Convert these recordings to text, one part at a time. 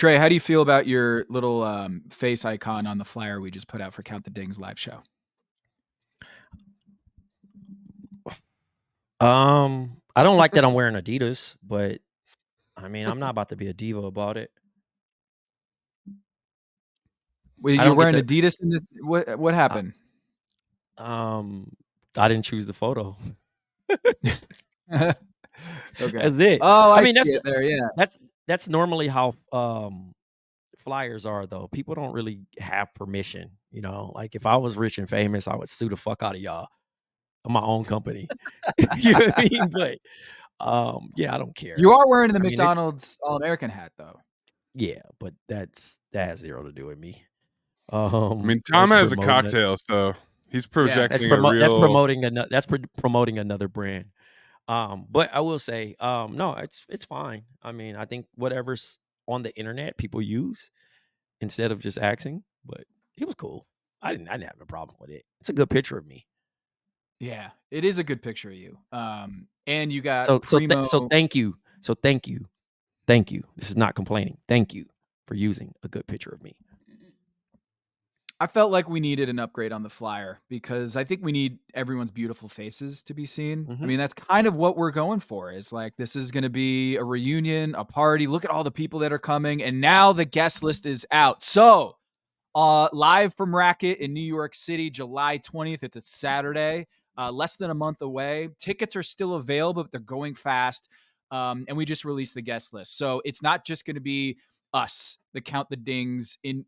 Trey, how do you feel about your little face icon on the flyer we just put out for Count the Dings live show? I don't like that I'm wearing Adidas, but I mean, I'm not about to be a diva about it. Well, you're wearing Adidas in the what happened? I didn't choose the photo. Okay. That's it. Oh, I mean, see it there. Yeah. That's normally how flyers are, though. People don't really have permission, you know. Like if I was rich and famous, I would sue the fuck out of y'all of my own company. You know what I mean? But yeah, I don't care. You are wearing the McDonald's All-American hat, though. Yeah, but that has zero to do with me. I mean, Tom has a cocktail, so he's projecting that's promoting another brand. But I will say, no, it's fine. I mean, I think whatever's on the internet people use instead of just asking, but it was cool. I didn't have a problem with it. It's a good picture of me. Yeah, it is a good picture of you. And you got so thank you. So thank you. This is not complaining. Thank you for using a good picture of me. I felt like we needed an upgrade on the flyer because I think we need everyone's beautiful faces to be seen. Mm-hmm. I mean, that's kind of what we're going for, is like, this is going to be a reunion, a party. Look at all the people that are coming. And now the guest list is out. So live from Racket in New York City, July 20th. It's a Saturday, less than a month away. Tickets are still available, but they're going fast. And we just released the guest list. So it's not just going to be us, the Count the Dings in,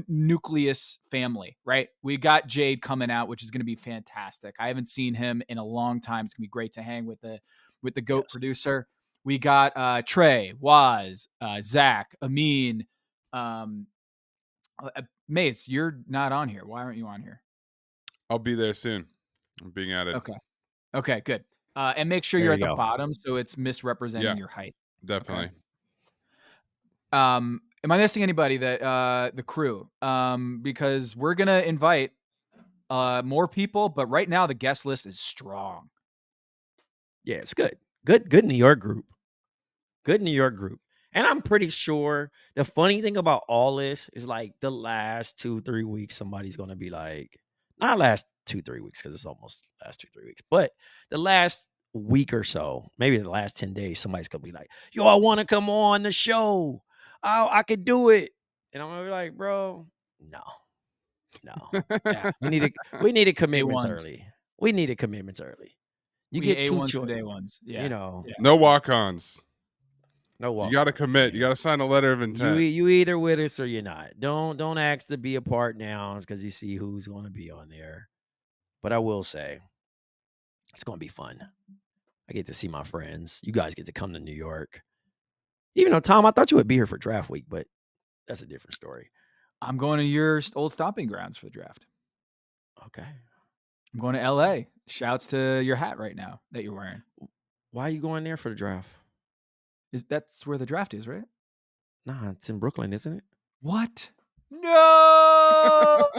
nucleus family, right? We got Jade coming out, which is going to be fantastic. I haven't seen him in a long time. It's gonna be great to hang with the GOAT producer. We got Trey, Waz, Zach, Amin, Mace. You're not on here. Why aren't you on here? I'll be there soon. I'm being added. Okay, good. And make sure you're at the bottom so it's misrepresenting your height. Definitely. Okay. Am I missing anybody that the crew? Because we're gonna invite more people, but right now the guest list is strong. Yeah, it's good. Good New York group. Good New York group. And I'm pretty sure the funny thing about all this is like the last 2-3 weeks, somebody's gonna be like, not last 2-3 weeks, because it's almost last 2-3 weeks, but the last week or so, maybe the last 10 days, somebody's gonna be like, yo, I want to come on the show. I could do it. And I'm gonna be like, bro, no. Yeah, we needed commitments early. We needed commitments early. You get two choices. Day ones. Yeah. No walk-ons. No walk-ons. You got to commit. You got to sign a letter of intent. You either with us or you're not. Don't ask to be a part now because you see who's going to be on there. But I will say, it's going to be fun. I get to see my friends. You guys get to come to New York. Even though, Tom, I thought you would be here for draft week, but that's a different story. I'm going to your old stomping grounds for the draft. Okay. I'm going to LA. Shouts to your hat right now that you're wearing. Why are you going there for the draft? That's where the draft is, right? Nah, it's in Brooklyn, isn't it? What? No!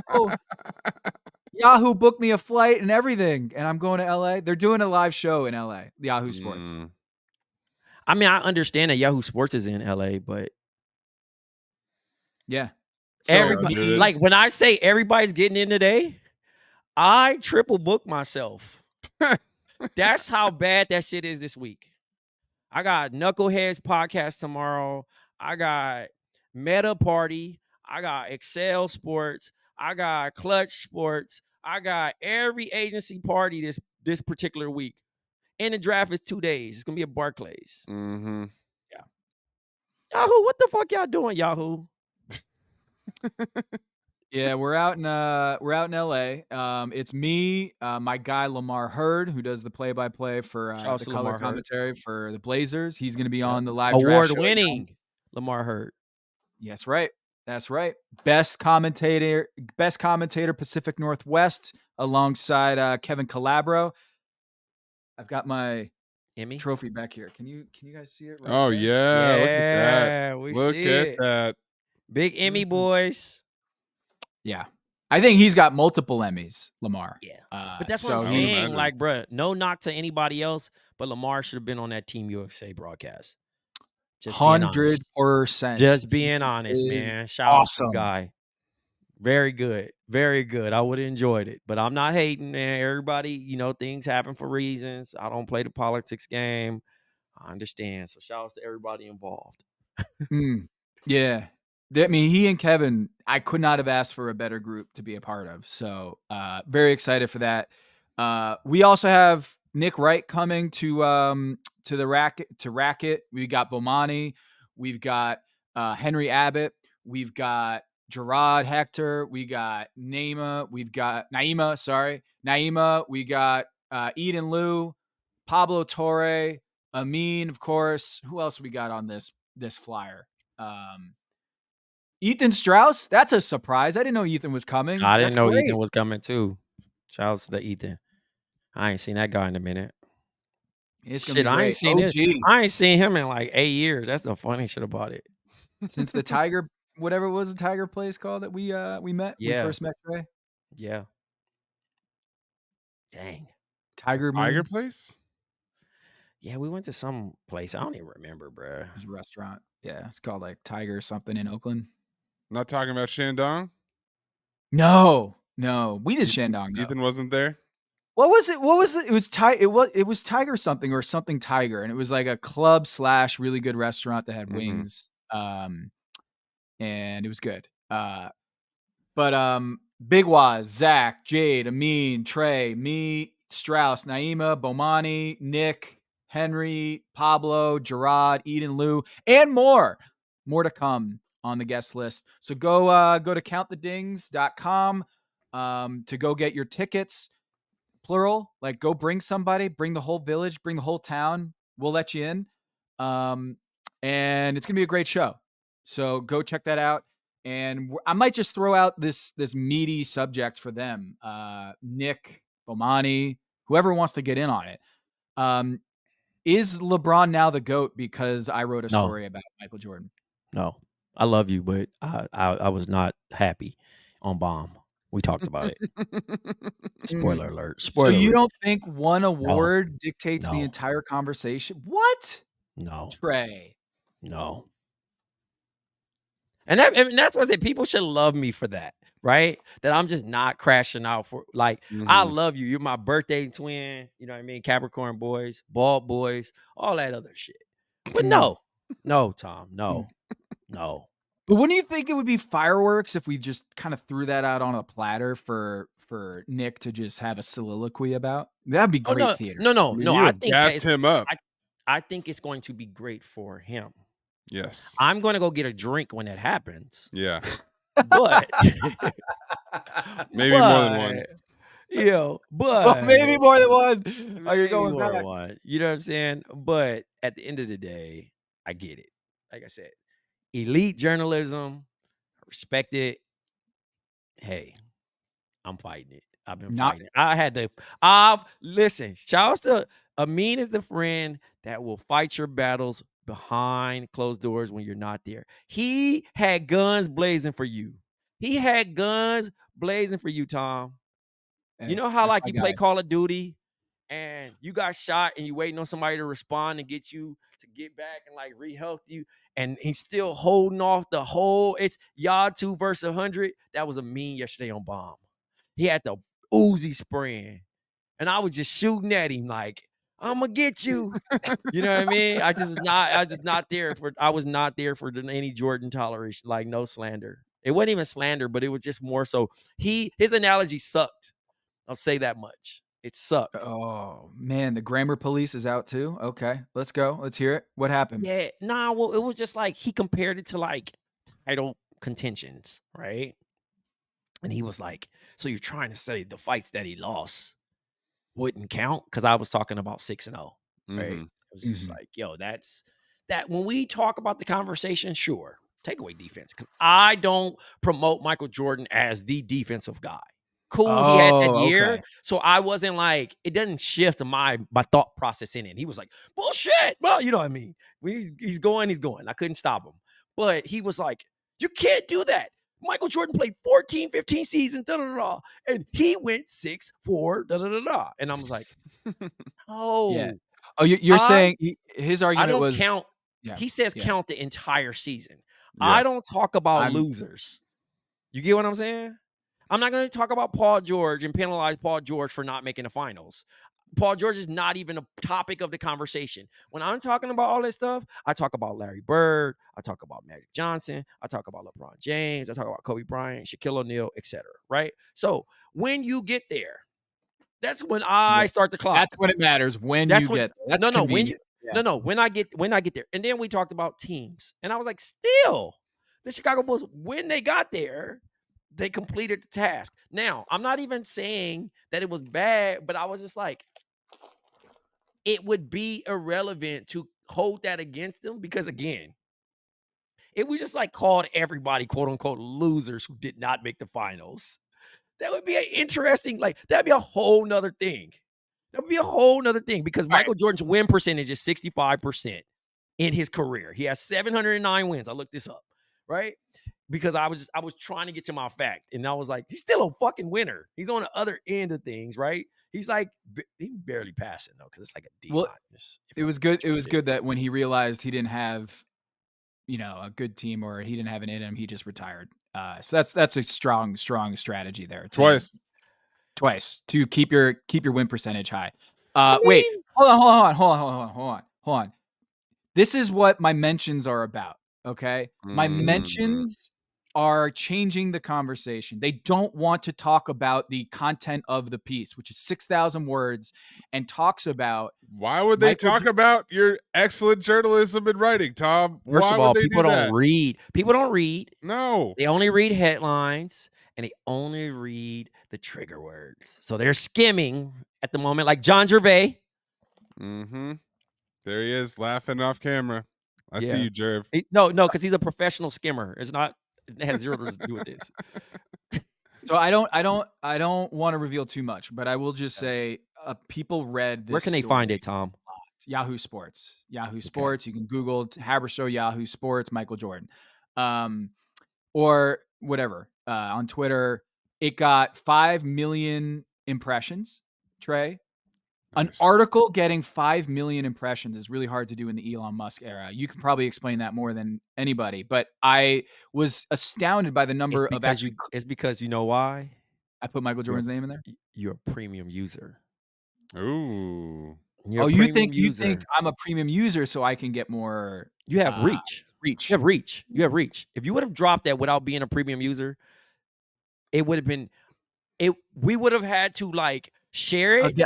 Yahoo booked me a flight and everything, and I'm going to LA. They're doing a live show in LA, Yahoo Sports. I mean, I understand that Yahoo Sports is in LA, but yeah. So everybody, like when I say everybody's getting in today, I triple book myself. That's how bad that shit is this week. I got Knuckleheads podcast tomorrow. I got Meta Party. I got Excel Sports. I got Klutch Sports. I got every agency party this particular week. And the draft is 2 days. It's gonna be at Barclays. Mm-hmm. Yeah. Yahoo, what the fuck y'all doing, Yahoo? Yeah, we're out in LA. It's me, my guy Lamar Hurd, who does the play-by-play for the color commentary for the Blazers. He's going to be on the live draft show. Award-winning Lamar Hurd. Yes, right. That's right. Best commentator Pacific Northwest, alongside Kevin Calabro. I've got my Emmy trophy back here. Can you guys see it? Right there? Yeah, look at that. Look at that. Big Emmy boys. Yeah. I think he's got multiple Emmys, Lamar. Yeah. But that's what I'm saying. Like, bro, no knock to anybody else, but Lamar should have been on that Team USA broadcast. Just being honest. 100%. Just being honest, man. Shout out to the guy. Very good. Very good. I would have enjoyed it. But I'm not hating, man. Everybody, things happen for reasons. I don't play the politics game. I understand. So shout out to everybody involved. Yeah. I mean, he and Kevin, I could not have asked for a better group to be a part of. So very excited for that. We also have Nick Wright coming to the Racket. We got Bomani. We've got Henry Abbott. We've got Gerard Hector. We got Naima. We got Naima. We got Eden Liu, Pablo Torre, Amin, of course. Who else we got on this flyer? Ethan Strauss. That's a surprise. I didn't know Ethan was coming. I didn't know Ethan was coming too. Shout out to Ethan. I ain't seen that guy in a minute. It's gonna be great. I ain't seen him in like 8 years. That's the funny shit about it. Since the Tiger, whatever was the Tiger place called that we met? Yeah. We first met Trey? Yeah. Dang. Tiger place? Yeah, we went to some place. I don't even remember, bro. It was a restaurant. Yeah, it's called like Tiger something in Oakland. Not talking about Shandong? No. We did Shandong. Ethan wasn't there? What was it? It was Tiger something or something Tiger, and it was like a club / really good restaurant that had wings. And it was good. But Big Waz, Zach, Jade, Amin, Trey, me, Strauss, Naima, Bomani, Nick, Henry, Pablo, Gerard, Eden Liu, and more to come on the guest list. So go to countthedings.com to go get your tickets. Plural, like go bring somebody, bring the whole village, bring the whole town. We'll let you in. And it's going to be a great show. So go check that out. And I might just throw out this meaty subject for them. Nick, Bomani, whoever wants to get in on it. Is LeBron now the GOAT because I wrote a story about Michael Jordan? No. I love you, but I was not happy on Bomb. We talked about it. Spoiler alert. So you don't think one award dictates the entire conversation? What? No. Trey. No. And that's what I said. People should love me for that, right? That I'm just not crashing out for, like, I love you. You're my birthday twin. You know what I mean? Capricorn boys, bald boys, all that other shit. But no, Tom, no. But wouldn't you think it would be fireworks if we just kind of threw that out on a platter for Nick to just have a soliloquy about? That'd be great theater. No. I think gassed him up. I think it's going to be great for him. Yes. I'm going to go get a drink when that happens. Yeah. But maybe more than one. But maybe more than one. Oh, you're going back. One. You know what I'm saying? But at the end of the day, I get it. Like I said, elite journalism, respect it. Hey, I'm fighting it. I've been fighting it. I had to. Listen. Shouts to Amin is the friend that will fight your battles behind closed doors when you're not there. He had guns blazing for you. Tom. You know how like you play Call of Duty and you got shot and you waiting on somebody to respond and get you to get back and like re-health you, and he's still holding off the whole. It's y'all 2 versus 100. That was Amin yesterday on Bomb. He had the Uzi spraying, and I was just shooting at him like, I'm gonna get you. You know what I mean? I was not there for any Jordan toleration, like no slander. It wasn't even slander, but it was just more so his analogy sucked. I'll say that much. It sucked. Oh man, the grammar police is out too. Okay, let's go. Let's hear it. What happened? Yeah, well, it was just like he compared it to like title contentions, right? And he was like, so you're trying to say the fights that he lost wouldn't count? Because I was talking about 6-0, right? It was just like, yo, that's that. When we talk about the conversation, sure, takeaway defense, because I don't promote Michael Jordan as the defensive guy. Cool, he had that year, okay. So I wasn't like, it doesn't shift my thought process in it. He was like, bullshit. Well, you know what I mean? He's going. I couldn't stop him. But he was like, you can't do that. Michael Jordan played 14, 15 seasons, and he went 6-4, And I was like, oh. Yeah. Oh, you're saying his argument was... I don't count He says count the entire season. Yeah. I don't talk about losers. You get what I'm saying? I'm not going to talk about Paul George and penalize Paul George for not making the finals. Paul George is not even a topic of the conversation. When I'm talking about all this stuff, I talk about Larry Bird, I talk about Magic Johnson, I talk about LeBron James, I talk about Kobe Bryant, Shaquille O'Neal, etc. Right? So when you get there, that's when I start the clock. That's when it matters. When you get there. That's convenient. When I get there. And then we talked about teams. And I was like, still, the Chicago Bulls, when they got there, they completed the task. Now, I'm not even saying that it was bad, but I was just like, it would be irrelevant to hold that against them because, again, it was just like called everybody, quote unquote, losers who did not make the finals. That would be an interesting, that'd be a whole nother thing. That would be a whole nother thing because Michael Jordan's win percentage is 65% in his career. He has 709 wins. I looked this up, right? Because I was trying to get to my fact, and I was like, he's still a fucking winner. He's on the other end of things, right? He's barely passing though, because it's like a D minus. It was good. It was good that when he realized he didn't have, a good team or he didn't have it in him, he just retired. So that's a strong strategy there. Twice to keep your win percentage high. Wait, hold on. This is what my mentions are about. Okay. My mentions are changing the conversation. They don't want to talk about the content of the piece, which is 6,000 words, and talks about. Why would they talk about your excellent journalism and writing, Tom? First of all, people don't read. People don't read. No. They only read headlines, and they only read the trigger words. So they're skimming at the moment, like John Jervay. Mm-hmm. There he is, laughing off camera. I see you, Jerv. No, because he's a professional skimmer. It has zero to do with this. So I don't want to reveal too much, but I will just say people read this. Where can they find it, Tom? Yahoo Sports. Yahoo Sports. You can Google Haberstroh, Yahoo Sports, Michael Jordan. Or whatever. On Twitter, it got 5 million impressions, Trey. An article getting 5 million impressions is really hard to do in the Elon Musk era. You can probably explain that more than anybody, but I was astounded by the number of actually. It's because you know why? I put Michael Jordan's name in there. You're a premium user. Ooh. You think I'm a premium user so I can get more? You have reach. You have reach. If you would have dropped that without being a premium user, it would have been. We would have had to share it.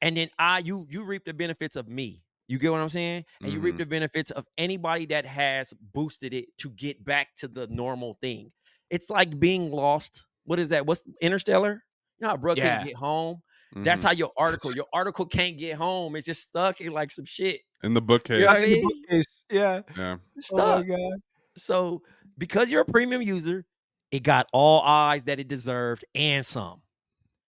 And then you reap the benefits of me. You get what I'm saying? And you reap the benefits of anybody that has boosted it to get back to the normal thing. It's like being lost. What is that? What's Interstellar? You know how bro can't get home? Mm-hmm. That's how your article can't get home. It's just stuck in some shit. In the bookcase. You know what I mean? In the bookcase. Yeah. It's stuck. Oh my God. So because you're a premium user, it got all eyes that it deserved and some.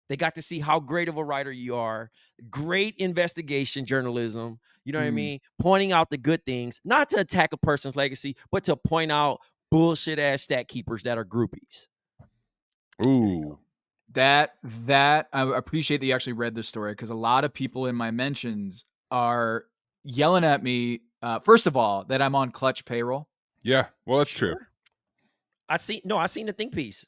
They got to see how great of a writer you are. Great investigation journalism. You know what I mean? Pointing out the good things, not to attack a person's legacy, but to point out bullshit ass stat keepers that are groupies. Ooh. That I appreciate that you actually read this story because a lot of people in my mentions are yelling at me. First of all, that I'm on Klutch payroll. Yeah, well, that's true. I seen the think piece.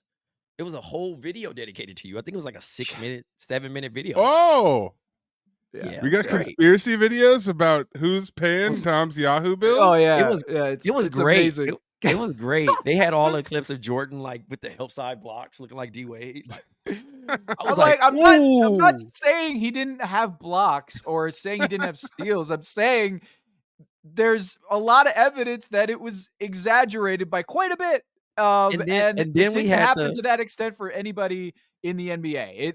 It was a whole video dedicated to you. I think it was like a 7-minute video. Oh, yeah. We got conspiracy videos about who's paying Tom's Yahoo bills. Oh yeah, it was great. It was great. They had all the clips of Jordan with the hillside blocks looking like D Wade. I was I'm not saying he didn't have blocks or saying he didn't have steals. I'm saying there's a lot of evidence that it was exaggerated by quite a bit. And then it didn't happen to that extent for anybody in the NBA.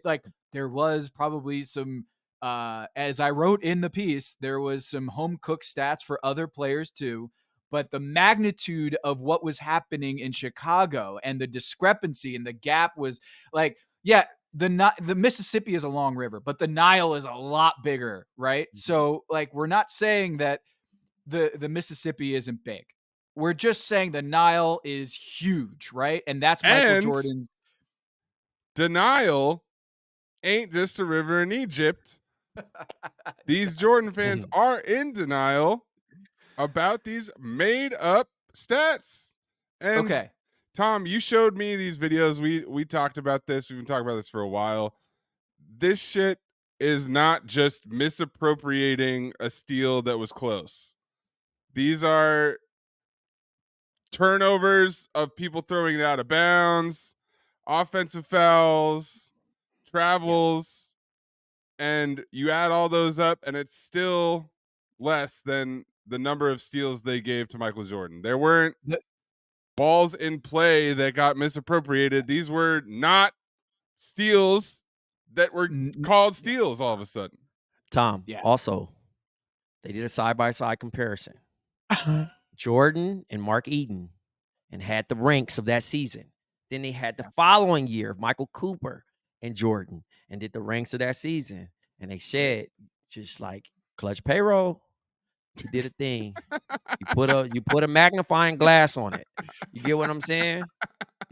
There was probably some, as I wrote in the piece, there was some home cooked stats for other players too. But the magnitude of what was happening in Chicago and the discrepancy and the gap was the Mississippi is a long river, but the Nile is a lot bigger, right? Mm-hmm. So we're not saying that the Mississippi isn't big. We're just saying the Nile is huge, right? And that's Michael Jordan's. The Nile ain't just a river in Egypt. These Jordan fans are in denial about these made up stats. And Okay. Tom, you showed me these videos. We talked about this. We've been talking about this for a while. This shit is not just misappropriating a steal that was close. These are turnovers of people throwing it out of bounds, offensive fouls, travels, and you add all those up, and it's still less than the number of steals they gave to Michael Jordan. There weren't balls in play that got misappropriated. These were not steals that were called steals all of a sudden. Tom, also, they did a side-by-side comparison. Jordan and Mark Eaton, and had the ranks of that season. Then they had the following year of Michael Cooper and Jordan, and did the ranks of that season. And they said, just like Klutch payroll, you did a thing. You put a magnifying glass on it. You get what I'm saying?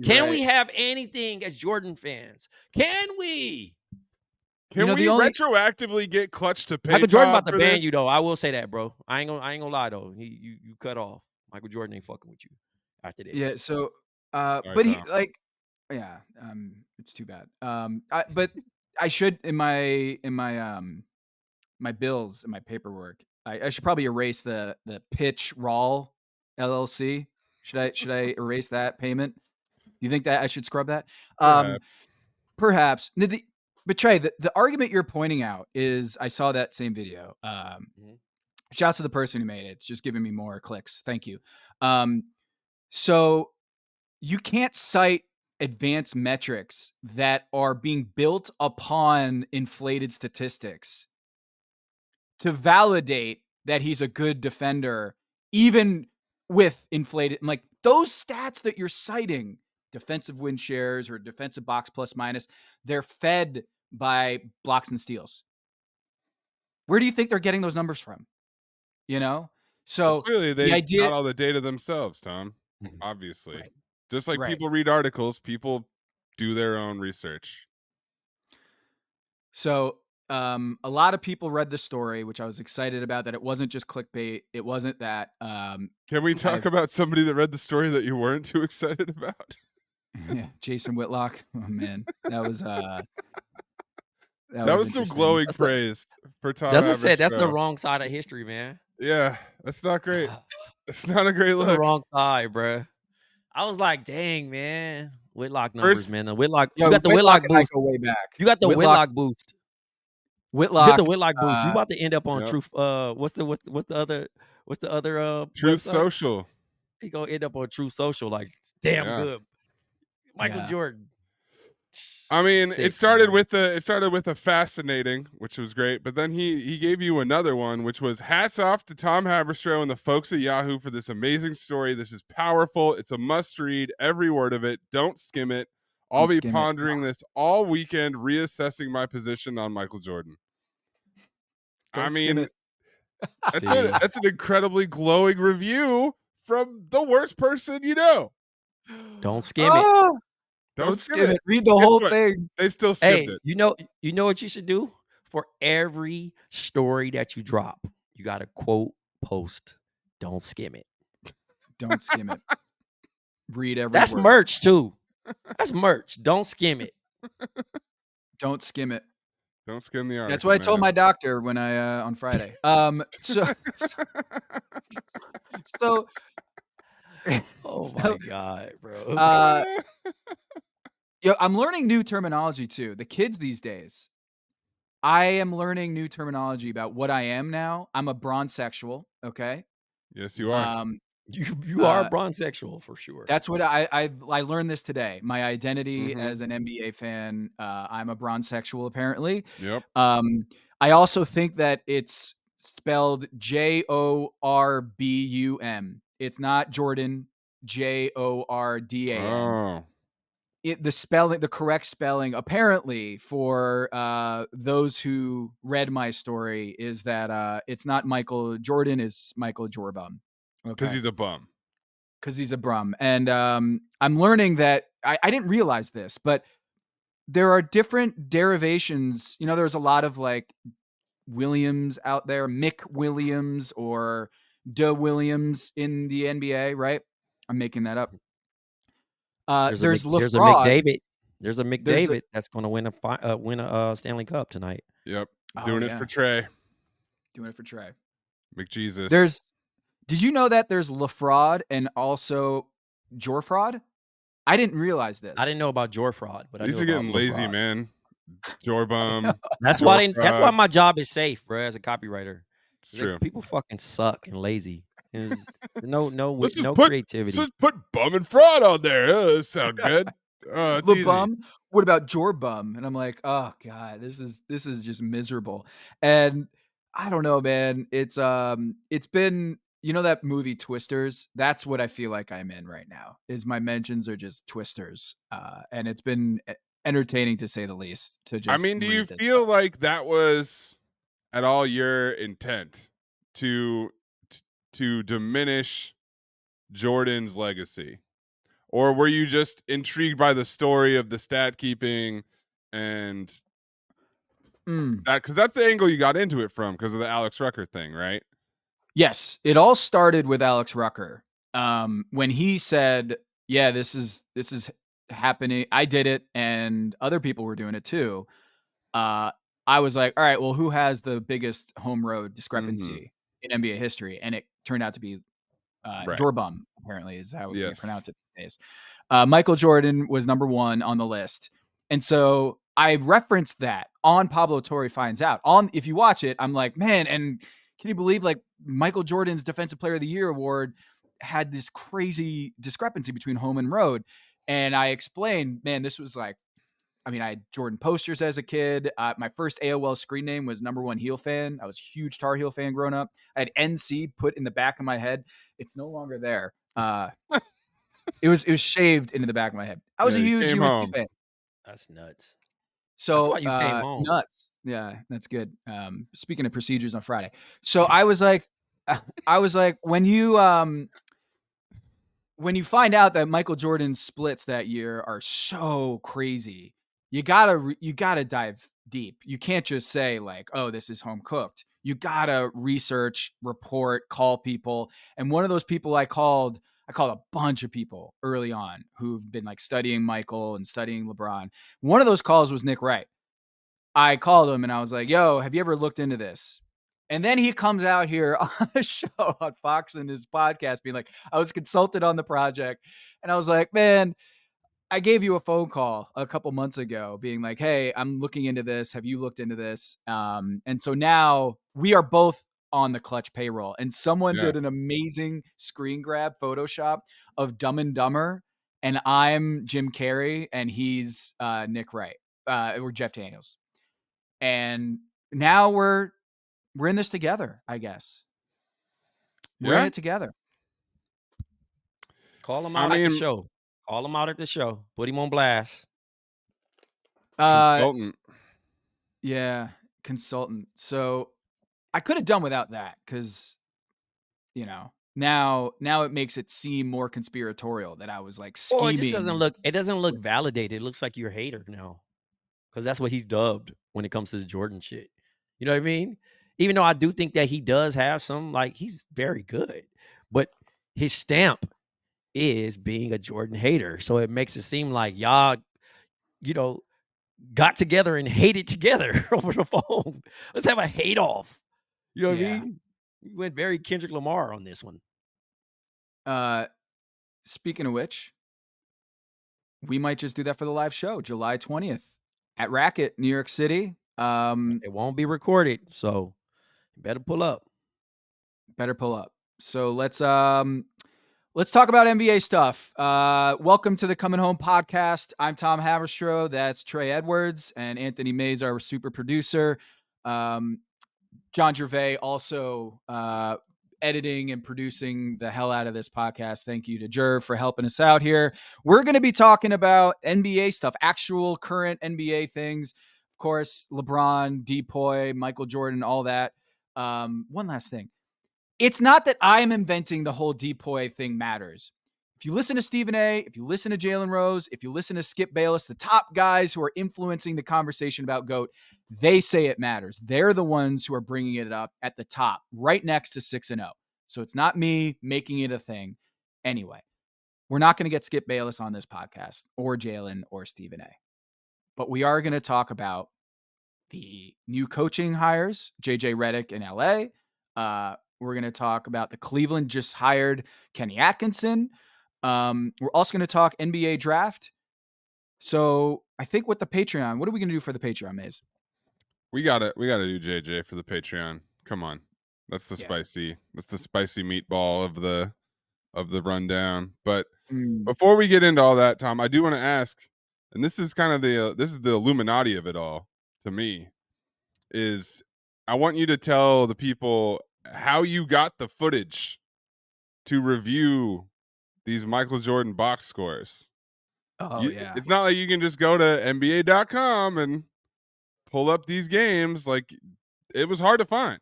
Can we have anything as Jordan fans? Can we? Can we retroactively get Klutch to pay? Michael Jordan about to ban you though. I will say that, bro. I ain't gonna lie though. You cut off. Michael Jordan ain't fucking with you after this. Yeah. So, but he like, yeah. It's too bad. But I should in my my bills and my paperwork. I should probably erase the Pitch Raw LLC. Should I erase that payment? You think that I should scrub that? Perhaps. But Trey, the argument you're pointing out is I saw that same video. Shouts to the person who made it. It's just giving me more clicks. Thank you. So you can't cite advanced metrics that are being built upon inflated statistics to validate that he's a good defender, even with inflated. Like those stats that you're citing, defensive win shares or defensive box plus minus, they're fed by blocks and steals. Where do you think they're getting those numbers from? You know? So well, clearly they got all the data themselves, Tom. Obviously. Just like people read articles, people do their own research. So a lot of people read the story, which I was excited about, that it wasn't just clickbait. It wasn't that. Can we talk about somebody that read the story that you weren't too excited about? Yeah, Jason Whitlock. Oh man, that was some glowing praise for Tom. That's what I said. That's the wrong side of history, man. Yeah, that's not great. It's not a great look. The wrong side, bro. I was like, dang, man. Whitlock numbers, man. The Whitlock. You got the Whitlock boost. Go way back. You got the Whitlock boost. Whitlock. You got the Whitlock boost. You about to end up on Truth. What's the other? Truth Social. He gonna end up on Truth Social. Like, damn good. Michael Jordan. I mean, it started with a fascinating, which was great, but then he gave you another one, which was hats off to Tom Haberstroh and the folks at Yahoo for this amazing story. This is powerful. It's a must read. Every word of it. Don't skim it. I'll be pondering this all weekend, reassessing my position on Michael Jordan. I mean, that's an incredibly glowing review from the worst person you know. Don't skim it. Don't skim it. Read the whole thing. They still skimmed it. You know what you should do? For every story that you drop, you got to quote post. Don't skim it. Don't skim it. Read every That's word. merch too. That's merch. Don't skim it. Don't skim it. Don't skim the article. That's what I told my doctor when I on Friday. Oh my God, bro. I'm learning new terminology too. The kids these days, I am learning new terminology about what I am now. I'm a Bron-sexual. Okay. Yes, you are. You are a Bron-sexual for sure. That's what I learned this today. My identity as an NBA fan. I'm a Bron-sexual apparently. Yep. I also think that it's spelled Jorbum. It's not Jordan. Jordam. The correct spelling, apparently, for those who read my story, is that it's not Michael Jordan, it's Michael Jorbum. Because he's a bum. Because he's a brum. And I'm learning that I didn't realize this, but there are different derivations. You know, there's a lot of like Williams out there, Mick Williams, or Williams in the NBA, right? I'm making that up. There's a LaFraud. McDavid. There's a McDavid that's going to win a Stanley Cup tonight. Yep, doing it for Trey. Doing it for Trey. McJesus. Did you know that there's LaFraud and also Jorfraud? I didn't realize this. I didn't know about Jorfraud, but these are getting lazy, man. Jorbum. That's why my job is safe, bro. As a copywriter, it's true. People fucking suck and lazy. No creativity. Let's put bum and fraud on there. That sound good. It's easy. Bum. What about Jorbum? And I'm like, oh god, this is just miserable. And I don't know, man. It's been, you know, that movie Twisters. That's what I feel like I'm in right now. Is my mentions are just Twisters, and it's been entertaining to say the least. To just, I mean, do you feel like that was at all your intent to diminish Jordan's legacy, or were you just intrigued by the story of the stat keeping and that? Because that's the angle you got into it from, because of the Alex Rucker thing, right? Yes, it all started with Alex Rucker when he said, "Yeah, this is happening. I did it, and other people were doing it too." I was like, "All right, well, who has the biggest home road discrepancy in NBA history?" And it turned out to be Jorbum. Apparently, is how you pronounce it these days. Michael Jordan was number 1 on the list, and so I referenced that on Pablo Torre Finds Out. If you watch it, I'm like, man, and can you believe like Michael Jordan's Defensive Player of the Year award had this crazy discrepancy between home and road? And I explained, man, this was like, I mean, I had Jordan posters as a kid. My first AOL screen name was #1 Heel Fan. I was a huge Tar Heel fan growing up. I had NC put in the back of my head. It's no longer there. It was shaved into the back of my head. I was a huge UNC fan. That's nuts. So that's why you came home. Nuts. Yeah, that's good. Speaking of procedures on Friday. So I was like, when you find out that Michael Jordan's splits that year are so crazy, you gotta dive deep. You can't just say like, oh, this is home cooked. You gotta research, report, call people. And one of those people I called a bunch of people early on who've been like studying Michael and studying LeBron. One of those calls was Nick Wright. I called him and I was like, yo, have you ever looked into this? And then he comes out here on a show on Fox and his podcast being like, I was consulted on the project. And I was like, man, I gave you a phone call a couple months ago being like, hey, I'm looking into this. Have you looked into this? And so now we are both on the Klutch payroll. And someone did an amazing screen grab Photoshop of Dumb and Dumber. And I'm Jim Carrey and he's Nick Wright or Jeff Daniels. And now we're in this together, I guess. We're in it together. Call him out at the show. Call him out at the show. Put him on blast. Consultant. Yeah, consultant. So I could have done without that because, you know, now it makes it seem more conspiratorial that I was like scheming. Well, it doesn't look validated. It looks like you're a hater now. Because that's what he's dubbed when it comes to the Jordan shit. You know what I mean? Even though I do think that he does have some, like, he's very good. But his stamp is being a Jordan hater. So it makes it seem like y'all, you know, got together and hated together over the phone. Let's have a hate off. You know what I mean? We went very Kendrick Lamar on this one. Speaking of which, we might just do that for the live show, July 20th. At Racket, New York City. It won't be recorded, so you better pull up. So let's talk about NBA stuff. Welcome to the Coming Home podcast. I'm Tom Haberstroh. That's Trey Edwards and Anthony Mays, our super producer. John Jervay also editing and producing the hell out of this podcast. Thank you to Jerv for helping us out here. We're going to be talking about NBA stuff, actual current NBA things. Of course, LeBron, DPOY, Michael Jordan, all that. One last thing. It's not that I'm inventing the whole DPOY thing matters. If you listen to Stephen A., if you listen to Jalen Rose, if you listen to Skip Bayless, the top guys who are influencing the conversation about GOAT, they say it matters. They're the ones who are bringing it up at the top, right next to 6-0. So it's not me making it a thing. Anyway, we're not going to get Skip Bayless on this podcast, or Jalen, or Stephen A. But we are going to talk about the new coaching hires, JJ Redick in LA. We're going to talk about the Cleveland just hired Kenny Atkinson. We're also going to talk NBA draft. So I think with the Patreon, what are we going to do for the Patreon, Maze? We gotta do JJ for the Patreon. Come on, that's the spicy meatball of the rundown. But before we get into all that, Tom, I do want to ask, and this is kind of this is the Illuminati of it all to me, is I want you to tell the people how you got the footage to review these Michael Jordan box scores. Yeah. It's not like you can just go to NBA.com and pull up these games. Like, it was hard to find.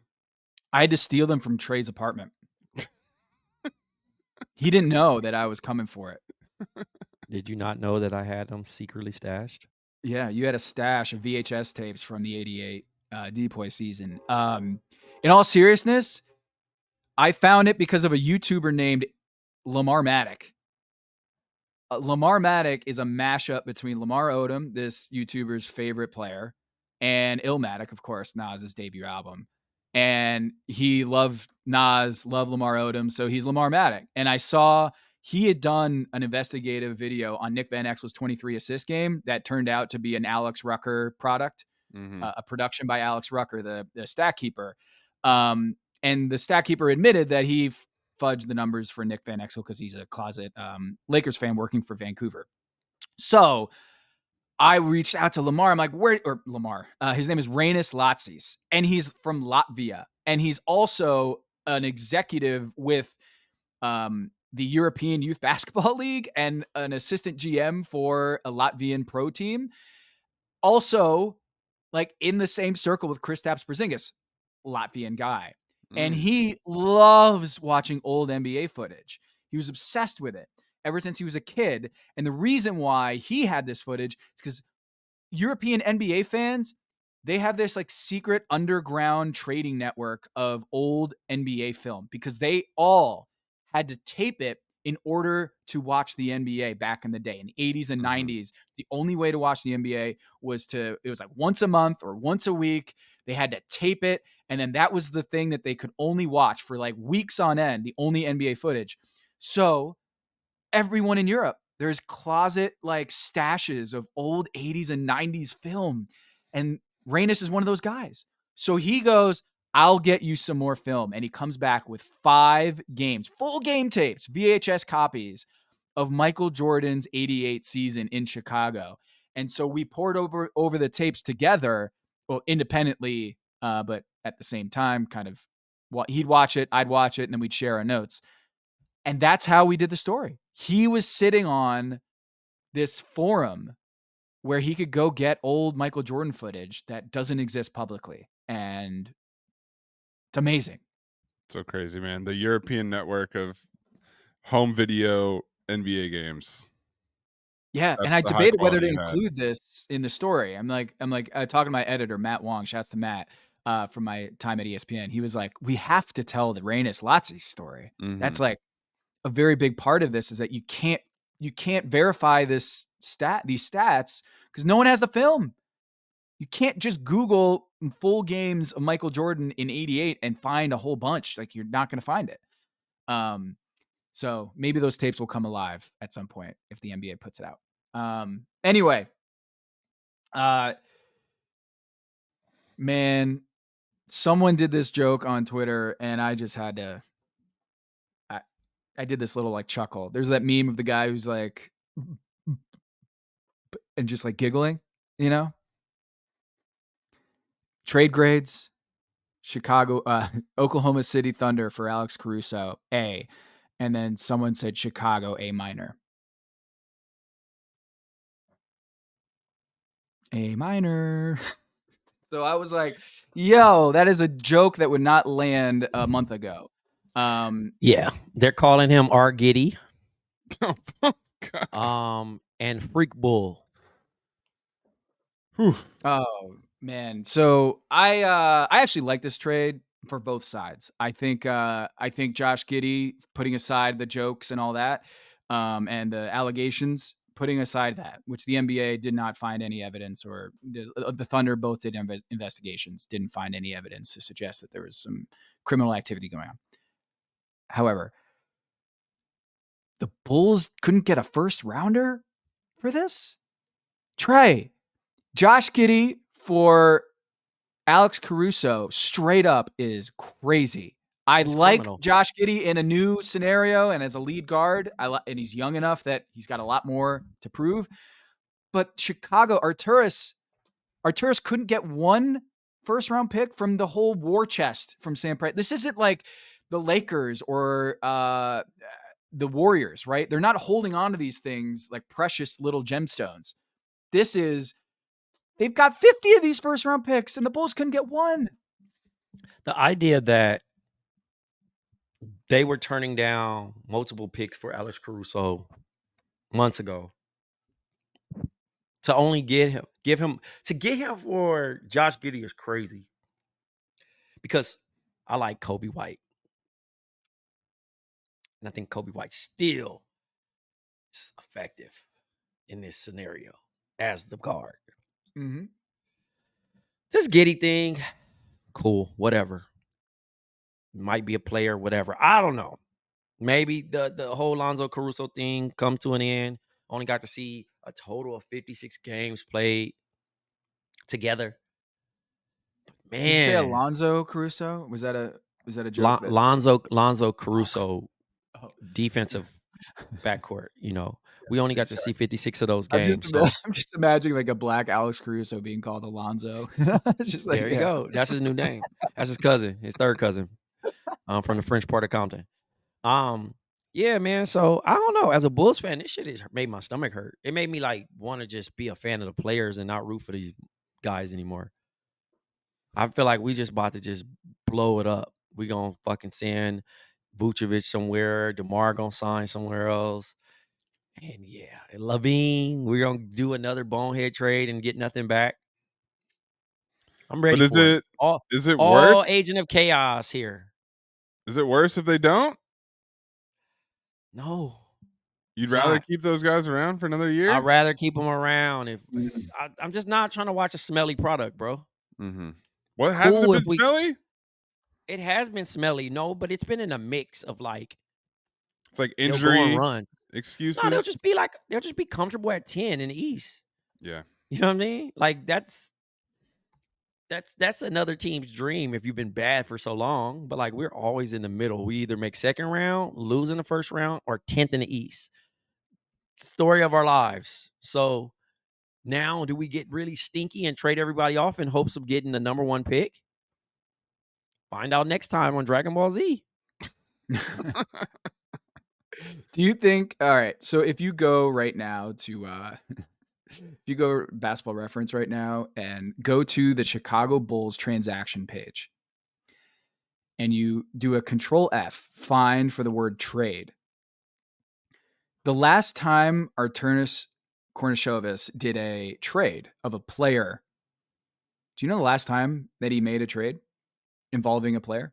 I had to steal them from Trey's apartment. He didn't know that I was coming for it. Did you not know that I had them secretly stashed? Yeah, you had a stash of VHS tapes from the 88 DPOY season. In all seriousness, I found it because of a YouTuber named Lamar Maddock. Lamar Maddock is a mashup between Lamar Odom, this YouTuber's favorite player, and Illmatic, of course, Nas's debut album. And he loved Nas, loved Lamar Odom, so he's Lamar Maddock. And I saw he had done an investigative video on Nick Van Exel's 23 assist game that turned out to be an Alex Rucker product, a production by Alex Rucker, the stat keeper. And the stat keeper admitted that he fudged the numbers for Nick Van Exel because he's a closet Lakers fan working for Vancouver. So I reached out to Lamar. I'm like, Lamar? His name is Rainis Latsis, and he's from Latvia. And he's also an executive with the European Youth Basketball League and an assistant GM for a Latvian pro team. Also, like in the same circle with Kristaps Porzingis, Latvian guy. And he loves watching old NBA footage. He was obsessed with it ever since he was a kid. And the reason why he had this footage is because European NBA fans, they have this like secret underground trading network of old NBA film because they all had to tape it in order to watch the NBA back in the day. In the 80s and 90s, the only way to watch the NBA was it was like once a month or once a week. They had to tape it. And then that was the thing that they could only watch for like weeks on end, the only NBA footage. So everyone in Europe, there's closet like stashes of old 80s and 90s film. And Rainis is one of those guys. So he goes, I'll get you some more film. And he comes back with 5 games, full game tapes, VHS copies of Michael Jordan's 88 season in Chicago. And so we poured over the tapes together, well, independently, but at the same time, kind of he'd watch it, I'd watch it, and then we'd share our notes. And that's how we did the story. He was sitting on this forum where he could go get old Michael Jordan footage that doesn't exist publicly. And it's amazing. So crazy, man. The European network of home video NBA games. Yeah, and I debated whether to include this in the story. I'm like talking to my editor, Matt Wong. Shouts to Matt from my time at ESPN. He was like, we have to tell the Rainis Latsis story. That's like a very big part of this, is that you can't verify these stats because no one has the film. You can't just Google full games of Michael Jordan in 88 and find a whole bunch. Like, you're not going to find it. So maybe those tapes will come alive at some point if the NBA puts it out. Anyway, man, someone did this joke on Twitter and I just had to, I did this little like chuckle. There's that meme of the guy who's like, and just like giggling, you know? Trade grades, Chicago, Oklahoma City Thunder for Alex Caruso, A. And then someone said Chicago, A minor. A minor. So I was like, yo, that is a joke that would not land a month ago. Yeah, they're calling him R. Giddy. Oh, God. And Freak Bull. Whew. Oh man. So I actually like this trade. for both sides. I think Josh Giddey, putting aside the jokes and all that, and the allegations, putting aside that, which the NBA did not find any evidence, or the Thunder both did investigations, didn't find any evidence to suggest that there was some criminal activity going on. However, the Bulls couldn't get a first rounder for this. Trey, Josh Giddey for Alex Caruso straight up is crazy. I like Josh Giddey in a new scenario and as a lead guard. And he's young enough that he's got a lot more to prove. But Chicago, Arturas couldn't get one first round pick from the whole war chest from Sam Presti. This isn't like the Lakers or the Warriors, right? They're not holding on to these things like precious little gemstones. This is, they've got 50 of these first round picks and the Bulls couldn't get one. The idea that they were turning down multiple picks for Alex Caruso months ago to only get him for Josh Giddey is crazy. Because I like Kobe White. And I think Kobe White still is effective in this scenario as the guard. Mm-hmm. This Giddey thing, cool, whatever. Might be a player, whatever. I don't know. Maybe the whole Lonzo Caruso thing come to an end. Only got to see a total of 56 games played together. Man, did you say Alonzo Caruso? Was that a joke? Lonzo Caruso, defensive backcourt. You know, we only got to see 56 of those games. I'm just imagining like a black Alex Caruso being called Alonzo. It's just like, there you go. That's his new name. That's his cousin, his third cousin, from the French part of Compton. Yeah, man. So I don't know. As a Bulls fan, this shit has made my stomach hurt. It made me like want to just be a fan of the players and not root for these guys anymore. I feel like we just about to just blow it up. We gonna fucking send Vucevic somewhere. DeMar gonna sign somewhere else. And yeah, Levine, we're gonna do another bonehead trade and get nothing back. I'm ready. But is it worse? All Agent of Chaos here. Is it worse if they don't? No. You'd rather keep those guys around for another year? I'd rather keep them around. I'm just not trying to watch a smelly product, bro. Mm-hmm. What, hasn't it been smelly? It has been smelly, no, but it's been in a mix of like, it's like injury run excuses. No, they'll just be comfortable at 10 in the East. Yeah, you know what I mean. Like that's another team's dream if you've been bad for so long. But like we're always in the middle. We either make second round, lose in the first round, or 10th in the East. Story of our lives. So now, do we get really stinky and trade everybody off in hopes of getting the number one pick? Find out next time on Dragon Ball Z. Do you think, all right, so if you go right now to, if you go Basketball Reference right now and go to the Chicago Bulls transaction page and you do a Control F, find for the word trade. The last time Arturas Kornišović did a trade of a player, do you know the last time that he made a trade involving a player?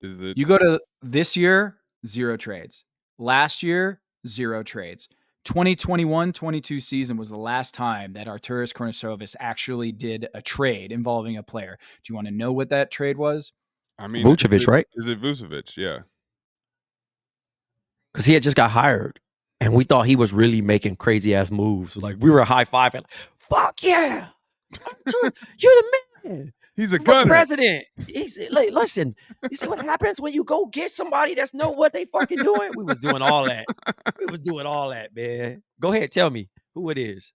You go to this year, 0 trades. Last year, 0 trades. 2021-22 season was the last time that Arturas Kornišović actually did a trade involving a player. Do you want to know what that trade was? I mean, Vucevic, right? Is it Vucevic? Yeah. Because he had just got hired, and we thought he was really making crazy ass moves. Like we were high fiving, like, "Fuck yeah, you're the man." He's a gunner. President. He's like, listen. You see what happens when you go get somebody that's know what they fucking doing? We was doing all that. We was doing all that, man. Go ahead, tell me who it is.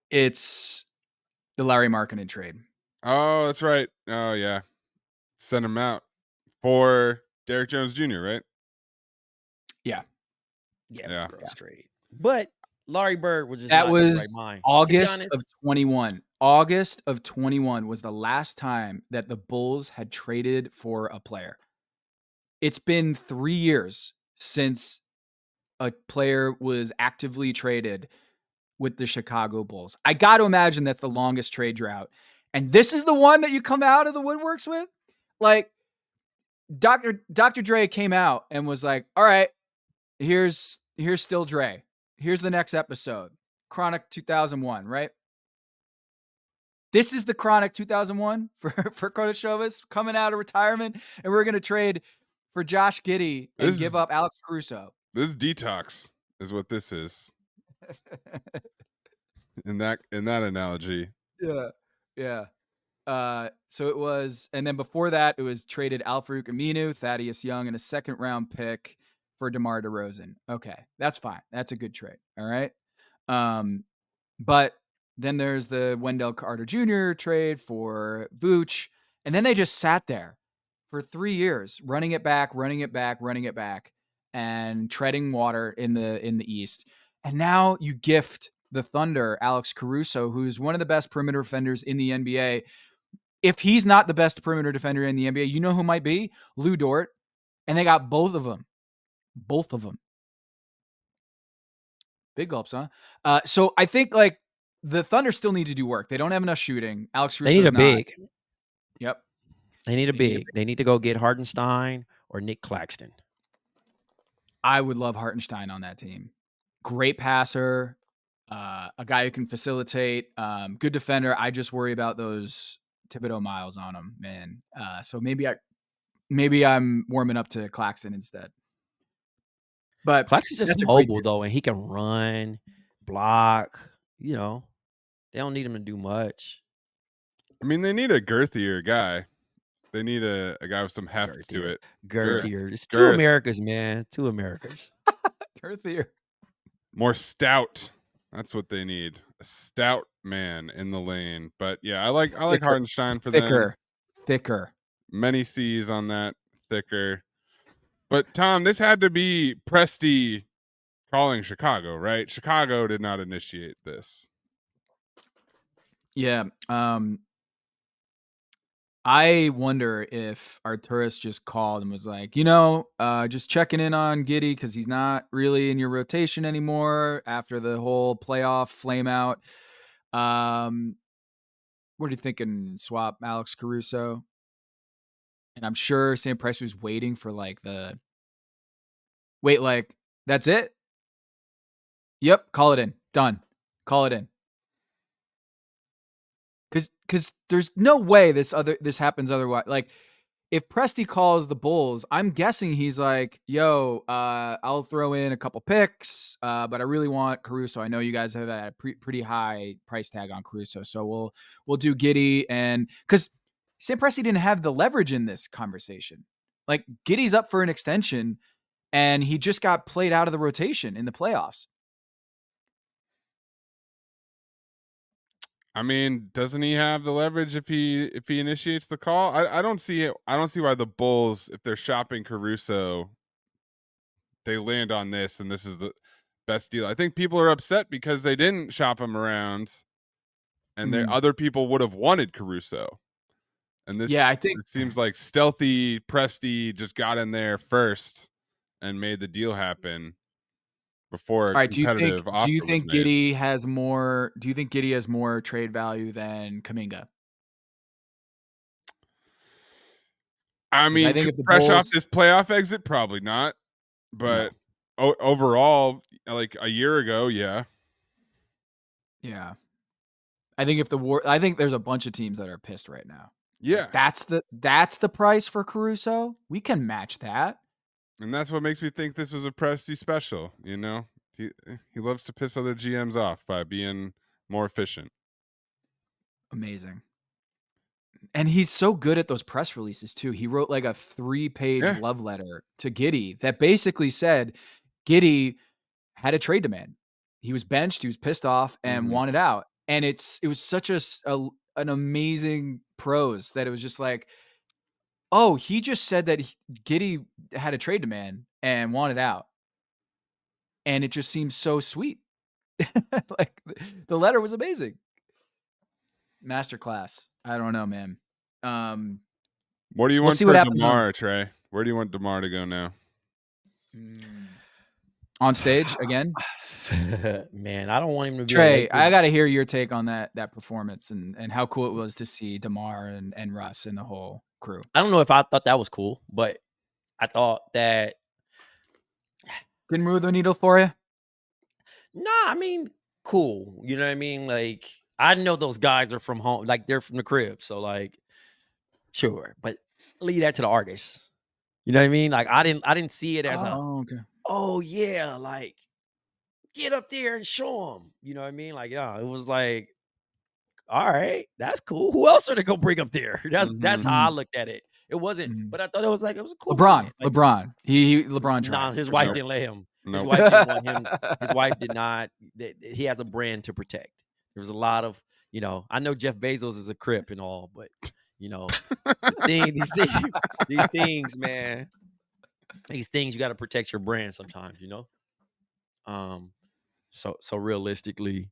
It's the Larry Markkinen trade. Oh, that's right. Oh yeah, send him out for Derrick Jones Jr. Right? Yeah, it was a gross trade. But Larry Bird was just that not was in the right mind. August of 21. August of 21 was the last time that the Bulls had traded for a player. It's been 3 years since a player was actively traded with the Chicago Bulls. I got to imagine that's the longest trade drought And this is the one that you come out of the woodworks with? Like, Dr. Dre came out and was like, all right, here's still Dre. Here's the next episode. Chronic 2001, right? This is the Chronic 2001 for Cronashovas coming out of retirement, and we're going to trade for Josh Giddey and give up Alex Caruso. This is detox is what this is. in that analogy. Yeah. So it was, and then before that, it was traded Al-Farouq Aminu, Thaddeus Young, and a second round pick for DeMar DeRozan. Okay, that's fine. That's a good trade. All right. But then there's the Wendell Carter Jr. trade for Vooch, and then they just sat there for 3 years, running it back, and treading water in the East. And now you gift the Thunder Alex Caruso, who's one of the best perimeter defenders in the NBA. If he's not the best perimeter defender in the NBA, you know who might be? Lou Dort. And they got both of them. Big gulps, huh? So I think like the Thunder still need to do work. They don't have enough shooting. Alex Caruso's They need a big. Yep. They need a big. They need to go get Hartenstein or Nick Claxton. I would love Hartenstein on that team. Great passer, a guy who can facilitate, good defender. I just worry about those Thibodeau miles on him, man. So maybe I'm warming up to Claxton instead. But Claxton's just mobile though, and he can run, block. You know, they don't need him to do much. I mean, they need a girthier guy. They need a guy with some heft to it. Girthier. It's two Americas, man. Two Americas. Girthier. More stout. That's what they need. A stout man in the lane. But yeah, I like Hartenstein for them. Thicker. Many C's on that. Thicker. But Tom, this had to be Presti calling Chicago, right? Chicago did not initiate this. Yeah. I wonder if Arturas just called and was like, just checking in on Giddey because he's not really in your rotation anymore after the whole playoff flame out. What are you thinking? Swap Alex Caruso? And I'm sure Sam Price was waiting for that's it? Yep, call it in. Done. Call it in. Because there's no way this happens otherwise. Like, if Presti calls the Bulls, I'm guessing he's like, yo, I'll throw in a couple picks, but I really want Caruso. I know you guys have a pretty high price tag on Caruso, so we'll do Giddey. And because Sam Presti didn't have the leverage in this conversation. Like, Giddey's up for an extension, and he just got played out of the rotation in the playoffs. I mean, doesn't he have the leverage if he initiates the call? I don't see it. I don't see why the Bulls, if they're shopping Caruso, they land on this and this is the best deal. I think people are upset because they didn't shop him around, and other people would have wanted Caruso. And this, I think it seems like stealthy Presti just got in there first and made the deal happen before a competitive offer. Do you think Giddey has more? Do you think Giddey has more trade value than Kuminga? I mean, fresh off this playoff exit, probably not. But overall, like a year ago, yeah. Yeah. I think there's a bunch of teams that are pissed right now. Yeah. That's the price for Caruso. We can match that. And that's what makes me think this was a Presti special, He loves to piss other GMs off by being more efficient. Amazing. And he's so good at those press releases too. He wrote like a 3-page love letter to Giddey that basically said Giddey had a trade demand. He was benched, he was pissed off and wanted out. And it was such an amazing prose that it was just like, oh, he just said that Giddey had a trade demand and wanted out. And it just seems so sweet. Like, the letter was amazing. Masterclass. I don't know, man. What do you want for DeMar, Trey? Where do you want DeMar to go now? on stage again? Man, I don't want him to be a Trey, Laker. I got to hear your take on that performance and how cool it was to see DeMar and Russ and the whole crew. I don't know if I thought that was cool, but I thought that didn't move the needle for you. Nah, I mean, cool. You know what I mean? Like, I know those guys are from home, like they're from the crib. So, like, sure, but leave that to the artists. You know what I mean? Like, I didn't see it as okay. Oh yeah, like get up there and show them. You know what I mean? Like, yeah, it was like, all right, that's cool. Who else are they gonna bring up there? That's how I looked at it. It wasn't, but I thought it was a cool moment. Like, LeBron. LeBron tried. Nah, his wife sure. didn't let him. His Nope. wife didn't want him. His wife did not. He has a brand to protect. There was a lot of, I know Jeff Bezos is a Crip and all, but these things, man, these things you got to protect your brand sometimes, So realistically,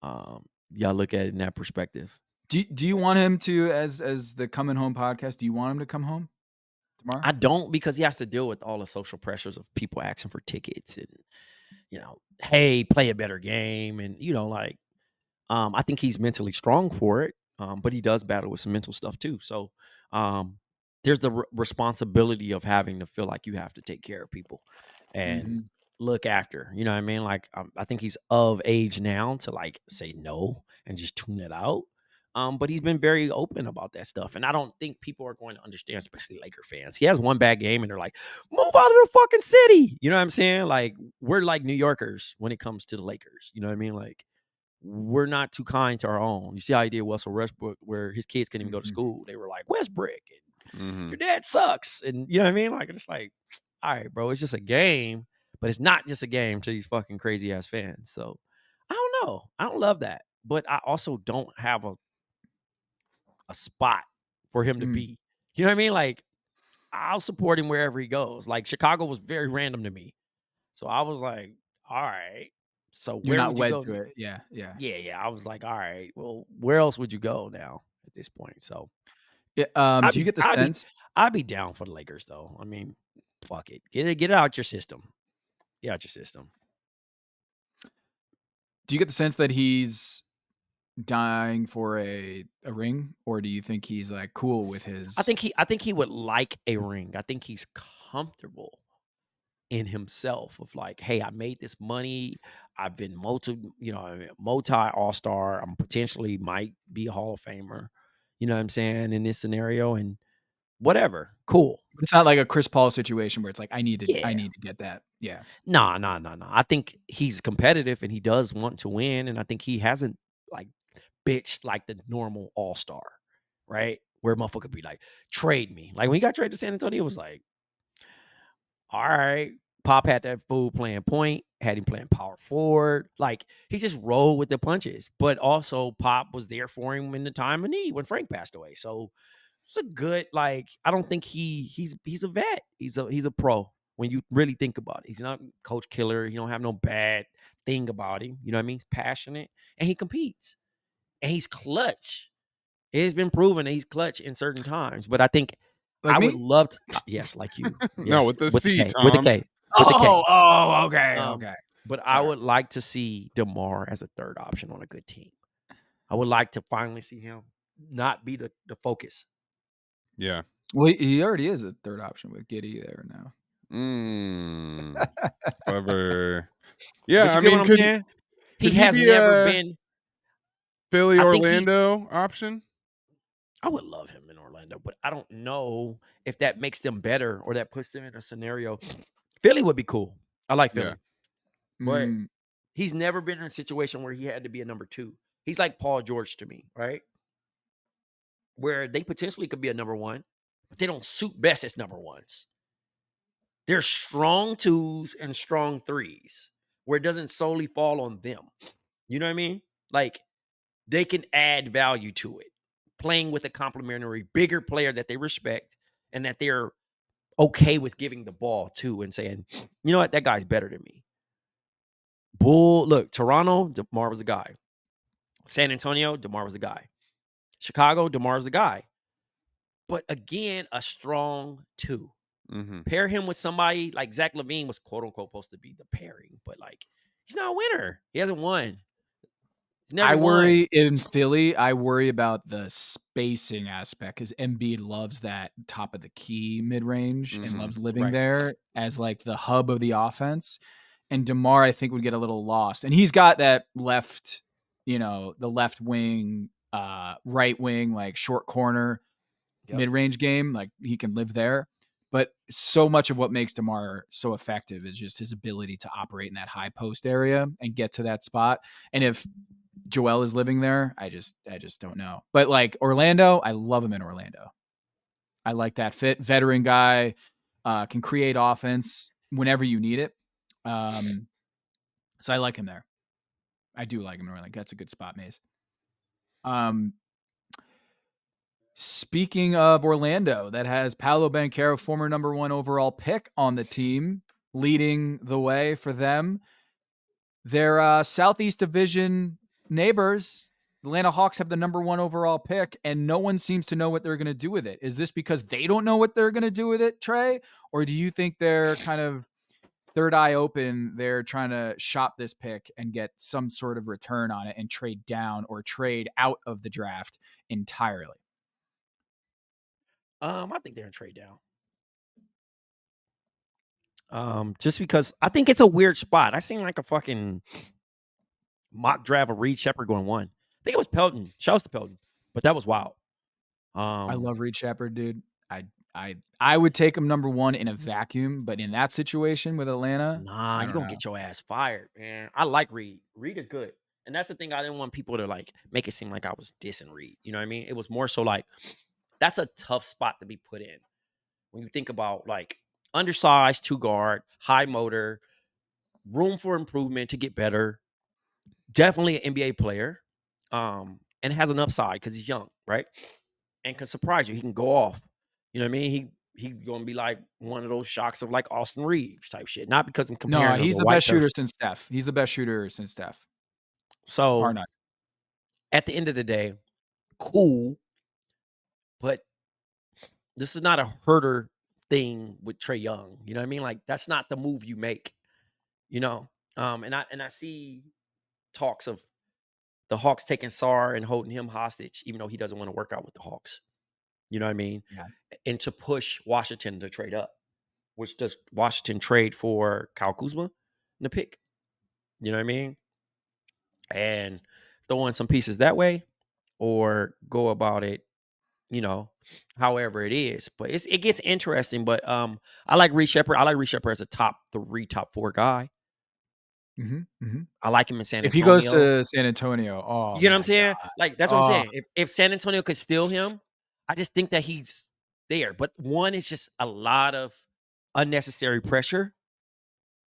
y'all look at it in that perspective. Do you want him to, as the Coming Home podcast, do you want him to come home tomorrow? I don't, because he has to deal with all the social pressures of people asking for tickets and, hey, play a better game. And, I think he's mentally strong for it, but he does battle with some mental stuff too. So there's the responsibility of having to feel like you have to take care of people and look after, you know what I mean? Like, I think he's of age now to like say no and just tune it out. But he's been very open about that stuff. And I don't think people are going to understand, especially Laker fans. He has one bad game and they're like, move out of the fucking city. You know what I'm saying? Like, we're like New Yorkers when it comes to the Lakers. You know what I mean? Like, we're not too kind to our own. You see how he did Russell Westbrook, where his kids couldn't even go to school. They were like, Westbrook, and your dad sucks. And you know what I mean? Like, it's like, all right, bro, it's just a game, but it's not just a game to these fucking crazy ass fans. So I don't know. I don't love that. But I also don't have a spot for him to be. You know what I mean? Like, I'll support him wherever he goes. Like, Chicago was very random to me. So I was like, all right. So You're where not would you wed go? to it. Yeah. Yeah. I was like, all right, well, where else would you go now at this point? So do you get the sense? I'd be down for the Lakers, though. I mean, fuck it. Get it out your system. Get out your system. Do you get the sense that he's dying for a ring, or do you think he's like cool with his? I think he would like a ring. I think he's comfortable in himself of like, hey, I made this money. I've been multi all-star. I'm potentially might be a Hall of Famer. You know what I'm saying? In this scenario, and whatever, cool. But it's not like a Chris Paul situation where it's like I need to get that. Yeah. No. I think he's competitive and he does want to win, and I think he hasn't like bitched like the normal all-star, right? Where motherfucker be like, trade me. Like when he got traded to San Antonio, it was like, all right. Pop had that fool playing point, had him playing power forward. Like, he just rolled with the punches. But also, Pop was there for him in the time of need when Frank passed away. So it's a good, like, I don't think he's a vet. He's a pro when you really think about it. He's not coach killer. He don't have no bad thing about him. You know what I mean? He's passionate and he competes. And he's clutch. It has been proven that he's clutch in certain times. But I think like I me? would love to. Yes, like you. Yes, no, with the C, Tom. With the K. Okay. But sorry. I would like to see DeMar as a third option on a good team. I would like to finally see him not be the focus. Yeah. Well, he already is a third option with Giddey there now. Clever. Yeah, I mean, he has never been Philly Orlando option. I would love him in Orlando, but I don't know if that makes them better or that puts them in a scenario. Philly would be cool. I like Philly. Yeah. But he's never been in a situation where he had to be a number 2. He's like Paul George to me, right? Where they potentially could be a number 1, but they don't suit best as number 1s. They're strong 2s and strong 3s, where it doesn't solely fall on them. You know what I mean? Like, they can add value to it, playing with a complementary bigger player that they respect and that they're okay with giving the ball to and saying, you know what, that guy's better than me. Look, Toronto, DeMar was the guy. San Antonio, DeMar was the guy. Chicago, DeMar was the guy. But again, a strong 2. Pair him with somebody like Zach LaVine was quote unquote supposed to be the pairing, but like he's not a winner. He hasn't won. He's never won. worry in Philly. I worry about the spacing aspect because Embiid loves that top of the key mid range and loves living there as like the hub of the offense. And DeMar, I think, would get a little lost. And he's got that left, the left wing, right wing, like short corner, mid range game. Like he can live there. But so much of what makes DeMar so effective is just his ability to operate in that high post area and get to that spot. And if Joel is living there, I just don't know. But like Orlando, I love him in Orlando. I like that fit. Veteran guy, can create offense whenever you need it. So I like him there. I do like him in Orlando. That's a good spot, Maze. Speaking of Orlando, that has Paolo Banchero, former number 1 overall pick on the team, leading the way for them. Their Southeast Division neighbors, the Atlanta Hawks, have the number 1 overall pick, and no one seems to know what they're going to do with it. Is this because they don't know what they're going to do with it, Trey? Or do you think they're kind of third eye open? They're trying to shop this pick and get some sort of return on it and trade down or trade out of the draft entirely? I think they're in trade down. Just because I think it's a weird spot. I seen like a fucking mock draft of Reed Sheppard going 1. I think it was Pelton. Shouts to Pelton, but that was wild. I love Reed Sheppard, dude. I would take him number 1 in a vacuum, but in that situation with Atlanta, you're gonna get your ass fired, man. I like Reed. Reed is good. And that's the thing. I didn't want people to like make it seem like I was dissing Reed. You know what I mean? It was more so like that's a tough spot to be put in. When you think about like undersized 2 guard, high motor, room for improvement to get better, definitely an NBA player, and has an upside because he's young, right? And can surprise you. He can go off. You know what I mean? He's gonna be like one of those shocks of like Austin Reeves type shit. Not because I'm comparing. No, he's the best shooter since Steph. He's the best shooter since Steph. So at the end of the day, cool. But this is not a herder thing with Trae Young. You know what I mean? Like that's not the move you make. You know, and I see talks of the Hawks taking Sarr and holding him hostage, even though he doesn't want to work out with the Hawks. You know what I mean? Yeah. And to push Washington to trade up, which does Washington trade for Kyle Kuzma in the pick? You know what I mean? And throw in some pieces that way, or go about it, however it is. But it gets interesting. But I like Reed Sheppard. I like Reed Sheppard as a top 3, top 4 guy. I like him in San Antonio. If he goes to San Antonio, you know what I'm saying? God. Like that's what I'm saying. If San Antonio could steal him, I just think that he's there. But one is just a lot of unnecessary pressure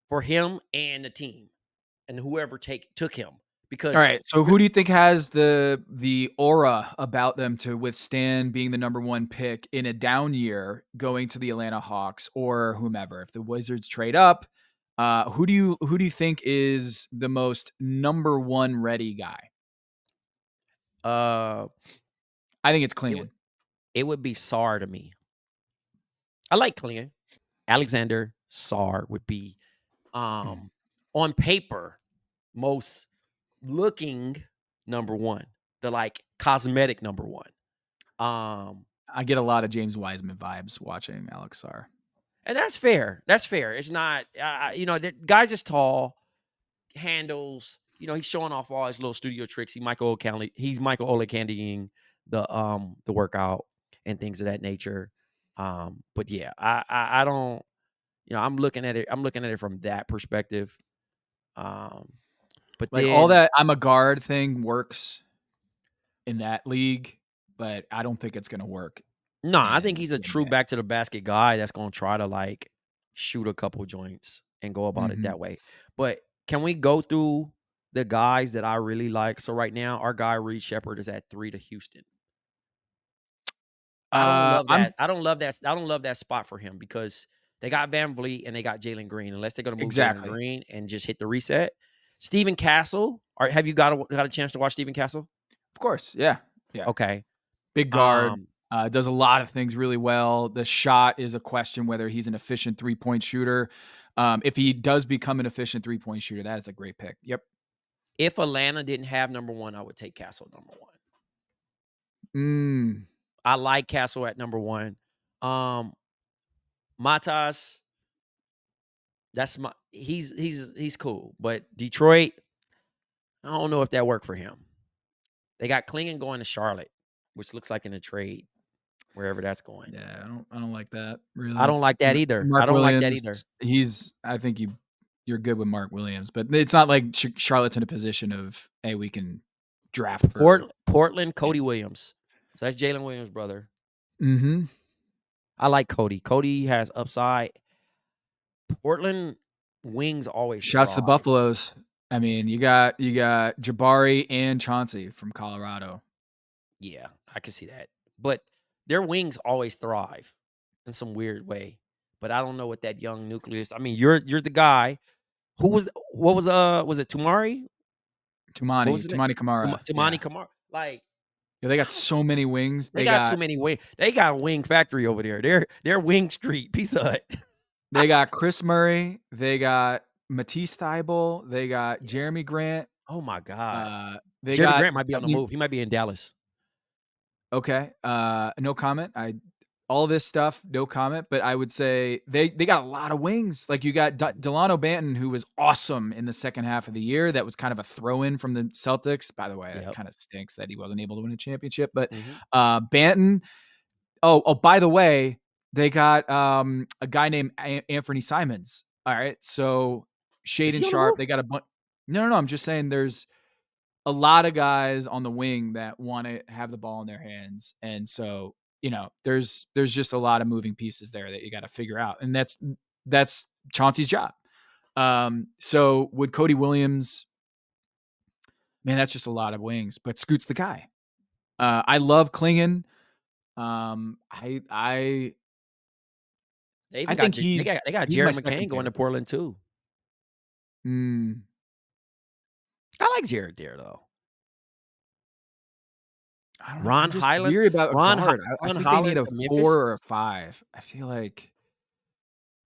for him and the team and whoever took him. Because all right, so who do you think has the aura about them to withstand being the number 1 pick in a down year, going to the Atlanta Hawks or whomever? If the Wizards trade up, who do you think is the most number 1 ready guy? I think it's Klingon. It would be Sarr to me. I like Klingon. Alexander Sarr would be on paper most looking number 1, the like cosmetic number 1. I get a lot of James Wiseman vibes watching Alex Sarr. And that's fair. That's fair. It's not, the guy's just tall, handles, he's showing off all his little studio tricks. He's Michael Olecandying the workout and things of that nature. But yeah, I don't, I'm looking at it from that perspective. But like all that I'm a guard thing works in that league, but I don't think it's going to work. No, I think he's a true back to the basket guy that's going to try to like shoot a couple joints and go about it that way. But can we go through the guys that I really like? So right now, our guy Reed Sheppard is at 3 to Houston. I don't love that spot for him because they got VanVleet and they got Jalen Green. Unless they're going to move Jalen Green and just hit the reset. Stephen Castle. Have you got a chance to watch Stephen Castle? Of course, yeah. Okay. Big guard. Does a lot of things really well. The shot is a question whether he's an efficient 3-point shooter. If he does become an efficient 3-point shooter, that is a great pick. Yep. If Atlanta didn't have number 1, I would take Castle number 1. I like Castle at number 1. Matas, he's cool, but Detroit, I don't know if that worked for him. They got Klingon going to Charlotte, which looks like in a trade, wherever that's going. Yeah, I don't like that, really. I don't like that either. Mark I don't Williams, like that either. I think you're good with Mark Williams, but it's not like Charlotte's in a position of, hey, we can draft for Portland, Cody Williams. So that's Jalen Williams' brother. Mm-hmm. I like Cody. Cody has upside. Portland wings always shouts to the thrive. Buffaloes. I mean, you got Jabari and Chauncey from Colorado. Yeah, I can see that. But their wings always thrive in some weird way. But I don't know what that young nucleus. I mean, you're the guy. Who was it Tumani Kamara. Tumani Kamara. Like, yeah, they got so many wings. They got too many wings. They got a wing factory over there. They're Wing Street, Pizza Hut. They got Chris Murray. They got Matisse Thybulle. They got Jeremy Grant. Oh my God. Jeremy Grant might be on the move. He might be in Dallas. Okay. No comment. All this stuff, no comment. But I would say they got a lot of wings. Like, you got Delano Banton, who was awesome in the second half of the year. That was kind of a throw-in from the Celtics. By the way, It kind of stinks that he wasn't able to win a championship. But Banton. Oh, by the way, they got a guy named Anthony Simons. All right. So Shaden Sharp, they got a bunch. No. I'm just saying there's a lot of guys on the wing that want to have the ball in their hands. And so, there's just a lot of moving pieces there that you got to figure out. And that's Chauncey's job. So would Cody Williams, man, that's just a lot of wings, but Scoot's the guy. I love Klingon. I think they got Jared McCain going to Portland too. I like Jared there though. Ron Highland. Weird about a guard. I think they need a 4 or a 5. I feel like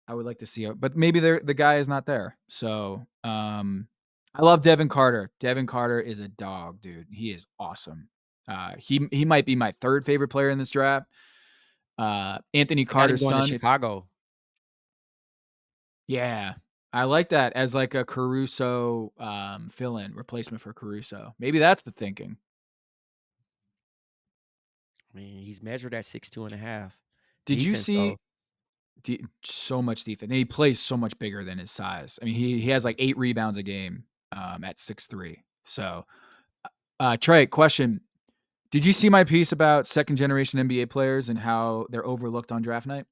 I would like to see it, but maybe the guy is not there. So I love Devin Carter. Devin Carter is a dog, dude. He is awesome. He might be my 3rd favorite player in this draft. Anthony Carter's son, Chicago. Yeah, I like that as like a Caruso fill-in replacement for Caruso. Maybe that's the thinking. I mean, he's measured at 6'2.5". Did you see so much defense? And he plays so much bigger than his size. I mean, he has like 8 rebounds a game at 6'3". So, Trey, question. Did you see my piece about second-generation NBA players and how they're overlooked on draft night?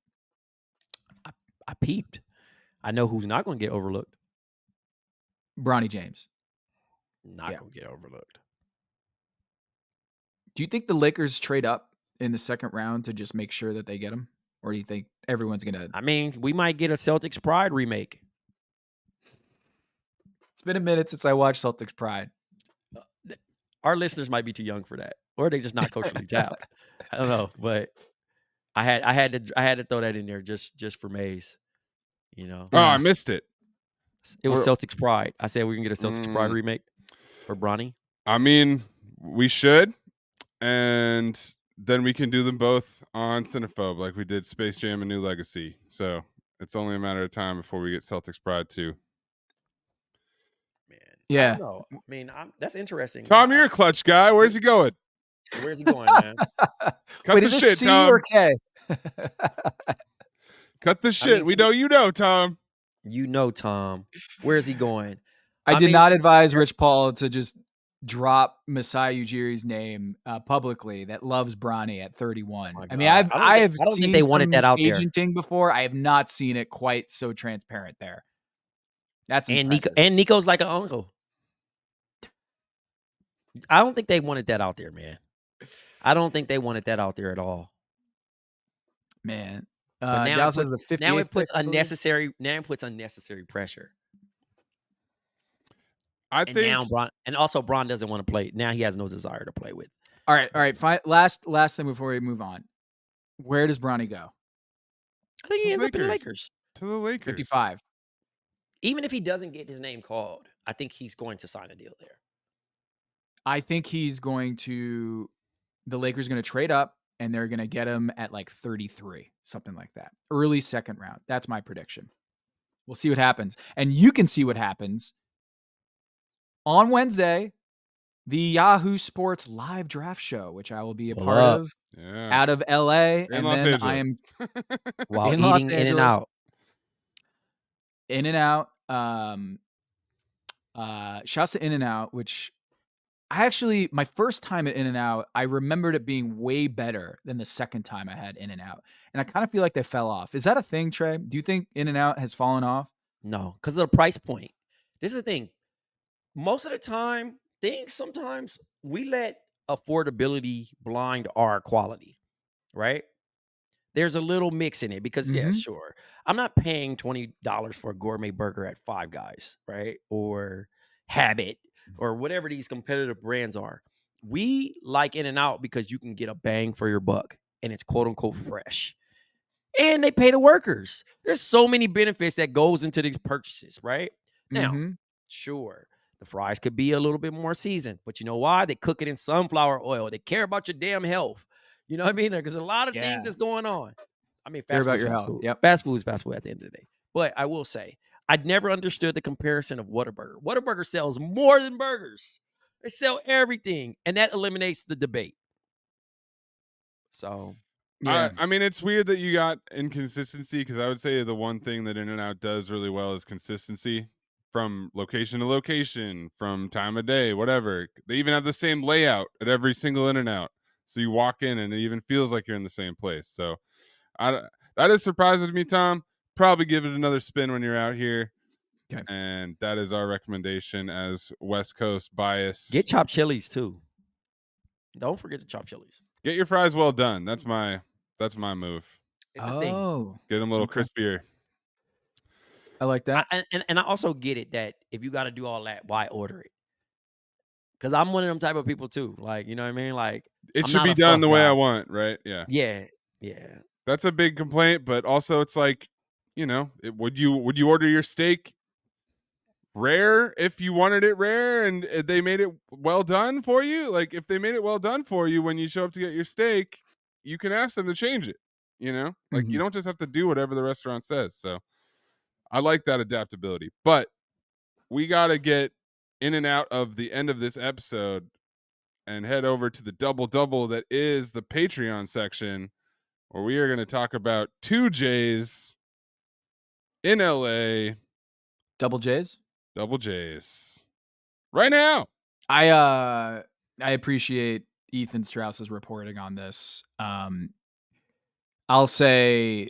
I peeped. I know who's not going to get overlooked. Bronny James. Not going to get overlooked. Do you think the Lakers trade up in the second round to just make sure that they get him? Or do you think everyone's going to... I mean, we might get a Celtics Pride remake. It's been a minute since I watched Celtics Pride. Our listeners might be too young for that. Or they just not culturally tapped. I don't know, but I had to throw that in there just for Maze. Oh, I missed it. It was Celtics Pride. I said we can get a Celtics Pride remake for Bronny. I mean, we should, and then we can do them both on Cinephobe like we did Space Jam and New Legacy. So it's only a matter of time before we get Celtics Pride too. Man, yeah. I don't know. I mean, that's interesting. Tom, you're a Klutch guy. Where's he going? Where's he going, man? Cut the shit, C Tom. or K? Cut the shit. We know you know, Tom. You know, Tom. Where is he going? I did not advise Rich Paul to just drop Masai Ujiri's name publicly that loves Bronny at 31. I mean, I don't think they wanted that out there. Agenting before. I have not seen it quite so transparent there. That's impressive. Nico's like an uncle. I don't think they wanted that out there, man. I don't think they wanted that out there at all. Man. Now it puts unnecessary pressure. I think now Bron doesn't want to play. Now he has no desire to play with. All right. Fine. Last thing before we move on. Where does Bronny go? I think he ends up in the Lakers. To the Lakers. 55. Even if he doesn't get his name called, I think he's going to sign a deal there. I think he's going to. The Lakers are going to trade up, and they're going to get him at like 33, something like that. Early second round. That's my prediction. We'll see what happens. And you can see what happens on Wednesday, the Yahoo Sports live draft show, which I will be a part of out of LA. And Los then Angeles. I am while in eating Los In-N-Out. In-N-Out. Shouts to In-N-Out, which I actually, my first time at In-N-Out, I remembered it being way better than the second time I had In-N-Out. And I kind of feel like they fell off. Is that a thing, Trey? Do you think In-N-Out has fallen off? No, because of the price point. This is the thing. Most of the time, sometimes we let affordability blind our quality, right? There's a little mix in it because, yeah, sure. I'm not paying $20 for a gourmet burger at Five Guys, right? Or Habit or whatever these competitive brands are. We like In-N-Out because you can get a bang for your buck and it's quote unquote fresh. And they pay the workers. There's so many benefits that goes into these purchases, right? Now, sure, the fries could be a little bit more seasoned, but you know why? They cook it in sunflower oil. They care about your damn health. You know what I mean? There's a lot of things that's going on. I mean, fast food is fast food. Yep. Fast food is fast food at the end of the day. But I will say, I'd never understood the comparison of Whataburger. Whataburger sells more than burgers. They sell everything, and that eliminates the debate. So, yeah. I mean, it's weird that you got inconsistency because I would say the one thing that In-N-Out does really well is consistency from location to location, from time of day, whatever. They even have the same layout at every single In-N-Out. So you walk in and it even feels like you're in the same place. So that is surprising to me, Tom. Probably give it another spin when you're out here. Okay. And that is our recommendation as West Coast bias. Get chopped chilies too. Don't forget to chop chilies. Get your fries well done. That's my move. It's a thing. Get them a little crispier. I like that. And I also get it that if you got to do all that, why order it? Because I'm one of them type of people too. Like, you know what I mean? Like, it should be done the way I want, right? Yeah. Yeah. That's a big complaint, but also it's like, would you order your steak rare if you wanted it rare and they made it well done for you? Like, if they made it well done for you when you show up to get your steak, you can ask them to change it. Like you don't just have to do whatever the restaurant says. So I like that adaptability, but we got to get in and out of the end of this episode and head over to the double that is the Patreon section, where we are going to talk about 2 J's in LA. Double J's right now. I appreciate Ethan Strauss's reporting on this. I'll say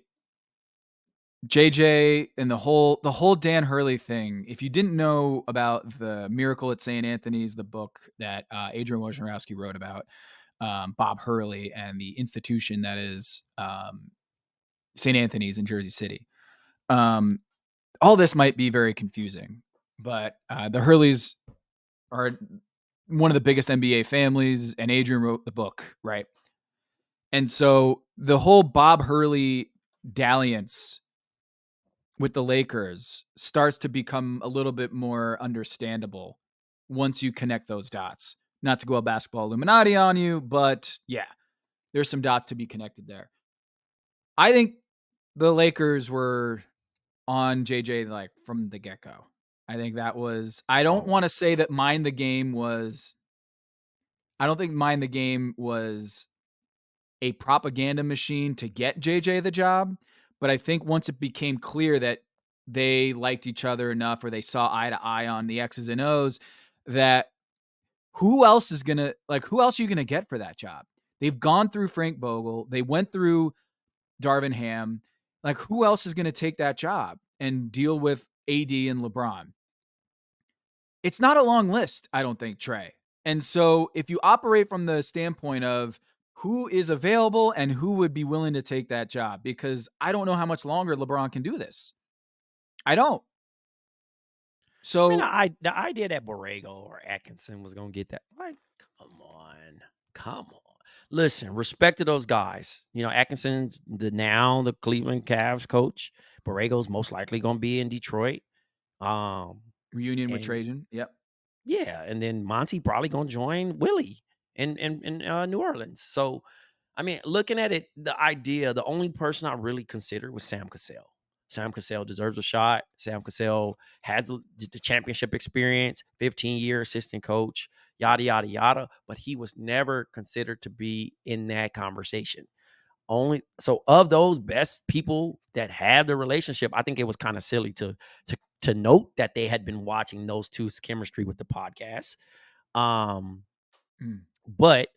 JJ and the whole Dan Hurley thing. If you didn't know about the Miracle at St. Anthony's, the book that Adrian Wojnarowski wrote about Bob Hurley and the institution that is St. Anthony's in Jersey City, all this might be very confusing, but the Hurleys are one of the biggest NBA families, and Adrian wrote the book, right? And so the whole Bob Hurley dalliance with the Lakers starts to become a little bit more understandable once you connect those dots. Not to go basketball Illuminati on you, but yeah, there's some dots to be connected there. I think the Lakers were on JJ like from the get-go. I think that was, I don't want to say that Mind the Game was a propaganda machine to get JJ the job, but I think once it became clear that they liked each other enough, or they saw eye to eye on the X's and O's, that who else are you going to get for that job? They've gone through Frank Vogel. They went through Darvin Ham. Like, who else is going to take that job and deal with AD and LeBron? It's not a long list, I don't think, Trey. And so if you operate from the standpoint of who is available and who would be willing to take that job, because I don't know how much longer LeBron can do this. I don't. So the idea that Borrego or Atkinson was going to get that, like, come on. Listen, respect to those guys. You know, Atkinson's the Cleveland Cavs coach. Borrego's most likely going to be in Detroit. Reunion with and Trajan. Yep. yeah, and then Monty probably going to join Willie in New Orleans. So, I mean, looking at it, the only person I really considered was Sam Cassell. Sam Cassell deserves a shot. Sam Cassell has the championship experience, 15-year assistant coach, yada, yada, yada. But he was never considered to be in that conversation. So of those best people that have the relationship, I think it was kind of silly to note that they had been watching those two's chemistry with the podcast. But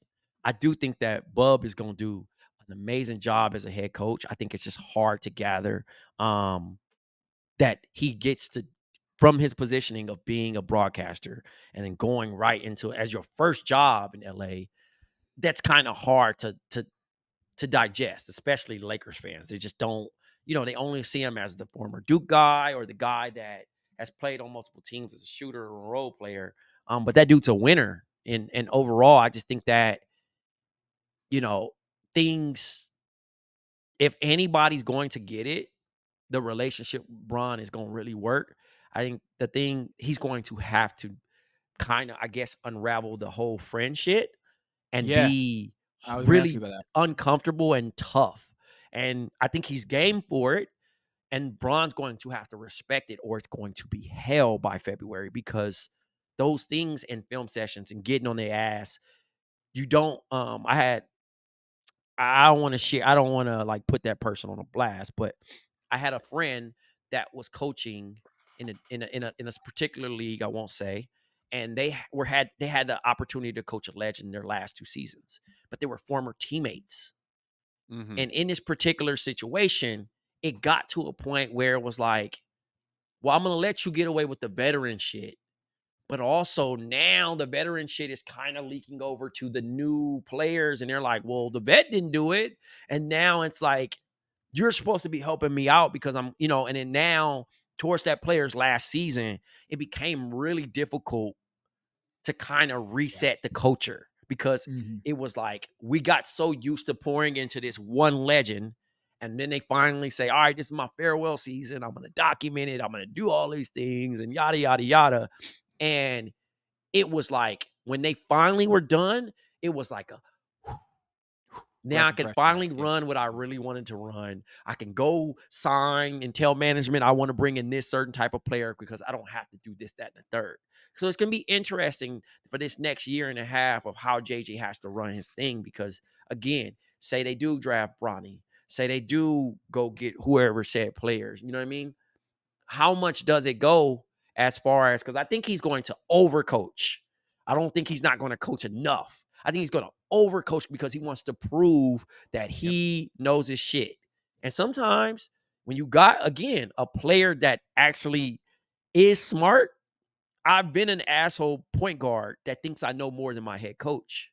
I do think that Bub is going to do an amazing job as a head coach. I think it's just hard to gather that he gets to, from his positioning of being a broadcaster and then going right into as your first job in LA. That's kind of hard to digest, especially Lakers fans. They just don't, they only see him as the former Duke guy or the guy that has played on multiple teams as a shooter or a role player. But that dude's a winner. And overall, I just think that, things, if anybody's going to get it, the relationship Bron is going to really work. I think the thing he's going to have to kind of, I guess, unravel the whole friend shit and be I was gonna ask really you about that. uncomfortable and tough. And I think he's game for it. And Bron's going to have to respect it, or it's going to be hell by February, because those things in film sessions and getting on their ass, you don't. I don't want to share. I don't want to like put that person on a blast, but I had a friend that was coaching in a particular league. I won't say, and they had the opportunity to coach a legend their last 2 seasons, but they were former teammates. And in this particular situation, it got to a point where it was like, well, I'm going to let you get away with the veteran shit. But also now the veteran shit is kind of leaking over to the new players. And they're like, well, the vet didn't do it. And now it's like, you're supposed to be helping me out because I'm, and then now towards that player's last season, it became really difficult to kind of reset the culture, because it was like we got so used to pouring into this one legend, and then they finally say, all right, this is my farewell season, I'm going to document it, I'm going to do all these things and yada yada yada. And it was like when they finally were done, it was like a now I can finally run what I really wanted to run. I can go sign and tell management I want to bring in this certain type of player because I don't have to do this, that, and the third. So it's going to be interesting for this next year and a half of how JJ has to run his thing, because, again, say they do draft Bronny, say they do go get whoever said players, you know what I mean? How much does it go as far as, because I think he's going to overcoach. I don't think he's not going to coach enough. I think he's going to overcoach because he wants to prove that he knows his shit. And sometimes when you got, again, a player that actually is smart, I've been an asshole point guard that thinks I know more than my head coach.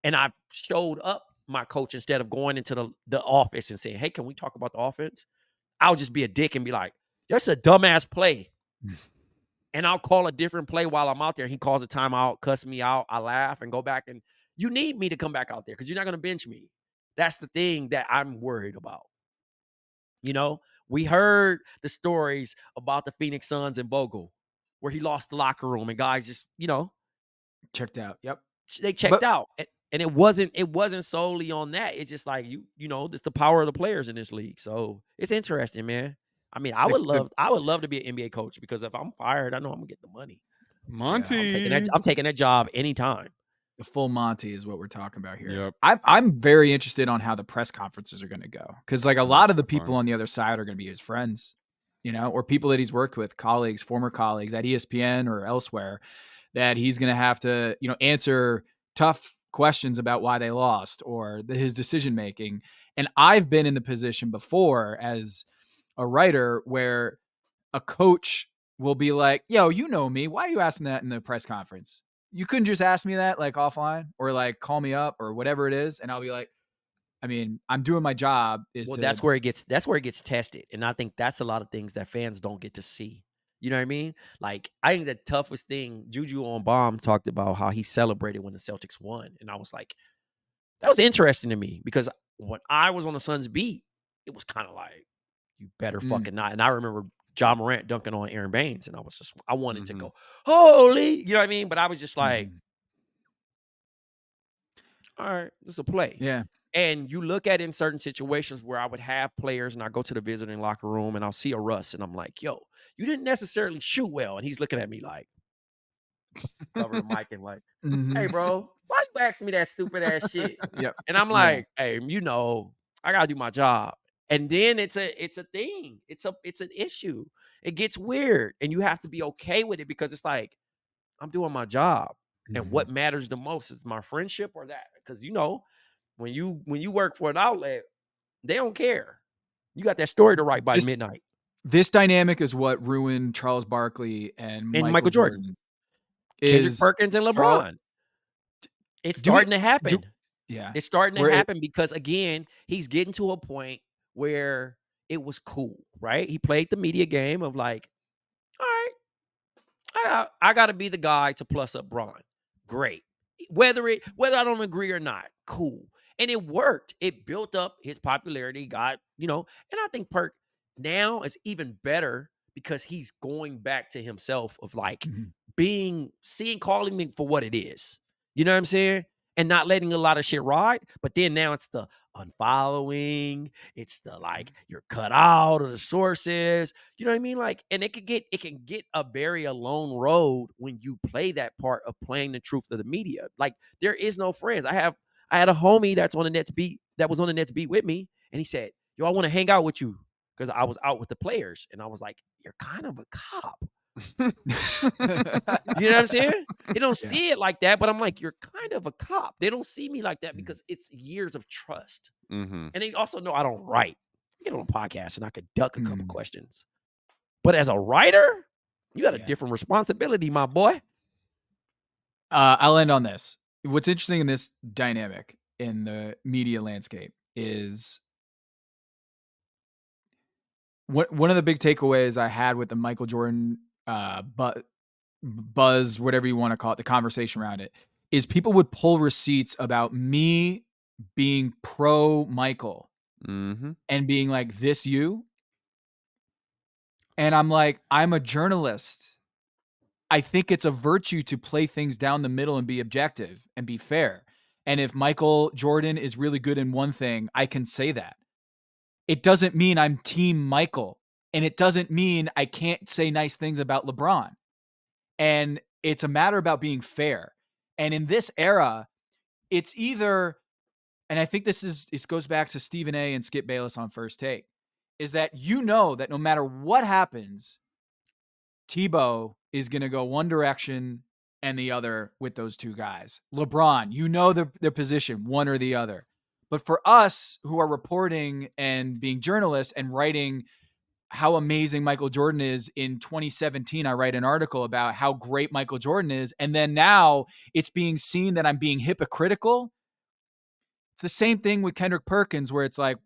And I've showed up my coach instead of going into the office and saying, hey, can we talk about the offense? I'll just be a dick and be like, that's a dumbass play. And I'll call a different play while I'm out there. He calls a timeout, cuss me out. I laugh and go back. And you need me to come back out there because you're not going to bench me. That's the thing that I'm worried about. We heard the stories about the Phoenix Suns and Vogel, where he lost the locker room and guys just, checked out. Yep. They checked out. And it wasn't solely on that. It's just like, it's the power of the players in this league. So it's interesting, man. I mean, I would love to be an NBA coach, because if I'm fired, I know I'm gonna get the money. Monty, I'm taking that job anytime. The full Monty is what we're talking about here. Yep. I'm very interested on how the press conferences are going to go, because like a lot of the people on the other side are going to be his friends, or people that he's worked with, colleagues, former colleagues at ESPN or elsewhere, that he's going to have to answer tough questions about why they lost or his decision making. And I've been in the position before as a writer where a coach will be like, yo, me, why are you asking that in the press conference? You couldn't just ask me that like offline or like call me up or whatever it is. And I'll be like, I mean, I'm doing my job. That's where it gets tested. And I think that's a lot of things that fans don't get to see. You know what I mean? Like, I think the toughest thing, Juju on Bomb talked about how he celebrated when the Celtics won. And I was like, That was interesting to me because when I was on the Suns beat, it was kind of like, you better fucking not. And I remember John Morant dunking on Aaron Baines, and I wanted to go, holy, you know what I mean? But I was just like, all right, this is a play. Yeah. And you look at it in certain situations where I would have players and I go to the visiting locker room and I'll see a Russ and I'm like, yo, you didn't necessarily shoot well. And he's looking at me like, cover the mic and like, hey, bro, why you asking me that stupid ass shit? Yep. And I'm like, hey, you know, I gotta do my job. And then it's a thing. It's an issue. It gets weird. And you have to be okay with it because it's like, I'm doing my job. And what matters the most is my friendship or that. Because you know, when you work for an outlet, they don't care. You got that story to write by midnight. This dynamic is what ruined Charles Barkley and Michael Jordan. Kendrick Perkins and LeBron. It's starting to happen. It's starting to happen because, again, he's getting to a point where it was cool, right? He played the media game of like, all right, I got to be the guy to plus up Bron. Great. Whether I don't agree or not, cool. And it worked. It built up his popularity, got, you know, and I think Perk now is even better because he's going back to himself of like calling me for what it is. You know what I'm saying? And not letting a lot of shit ride. But then now it's the unfollowing. It's the like you're cut out of the sources. You know what I mean? Like, and it can get a very alone road when you play that part of playing the truth of the media. Like, there is no friends. I had a homie that was on the Nets beat with me, and he said, yo, I want to hang out with you because I was out with the players. And I was like, you're kind of a cop. You know what I'm saying? They don't see it like that, but I'm like, you're kind of a cop. They don't see me like that because it's years of trust. And they also know I don't write. I get on a podcast and I could duck a couple questions. But as a writer, you got a different responsibility, my boy. I'll end on this. What's interesting in this dynamic in the media landscape is one of the big takeaways I had with the Michael Jordan buzz, whatever you want to call it, the conversation around it, is people would pull receipts about me being pro Michael and being like, this you? And I'm like, I'm a journalist. I think it's a virtue to play things down the middle and be objective and be fair. And if Michael Jordan is really good in one thing, I can say that. It doesn't mean I'm team Michael. And it doesn't mean I can't say nice things about LeBron. And it's a matter about being fair. And in this era, it's either, and I think this goes back to Stephen A. and Skip Bayless on First Take, is that you know that no matter what happens, Tebow is going to go one direction and the other with those two guys. LeBron, you know their position, one or the other. But for us who are reporting and being journalists and writing how amazing Michael Jordan is, in 2017, I write an article about how great Michael Jordan is. And then now it's being seen that I'm being hypocritical. It's the same thing with Kendrick Perkins, where it's like,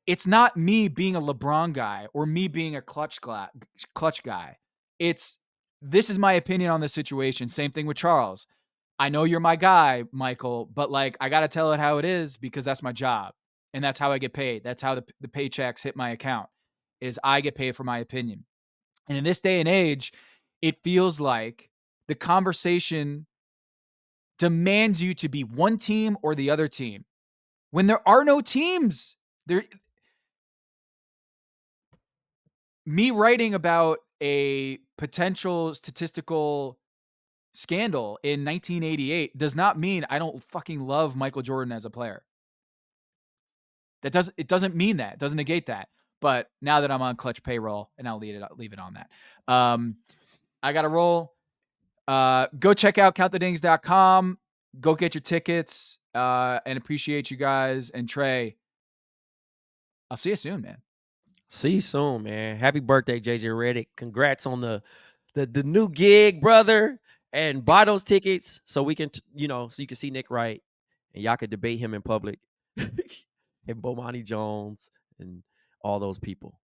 it's not me being a LeBron guy or me being a Klutch guy. This is my opinion on the situation. Same thing with Charles. I know you're my guy, Michael, but like, I got to tell it how it is because that's my job. And that's how I get paid. That's how the paychecks hit my account, is I get paid for my opinion. And in this day and age, it feels like the conversation demands you to be one team or the other team when there are no teams. Me writing about a potential statistical scandal in 1988 does not mean I don't fucking love Michael Jordan as a player. It doesn't mean that. It doesn't negate that. But now that I'm on Klutch payroll, and I'll leave it on that. I got to roll. Go check out countthedings.com. Go get your tickets. And appreciate you guys. And Trey, I'll see you soon, man. See you soon, man. Happy birthday, JJ Redick. Congrats on the new gig, brother. And buy those tickets so we can, so you can see Nick Wright and y'all could debate him in public. And Bomani Jones and all those people.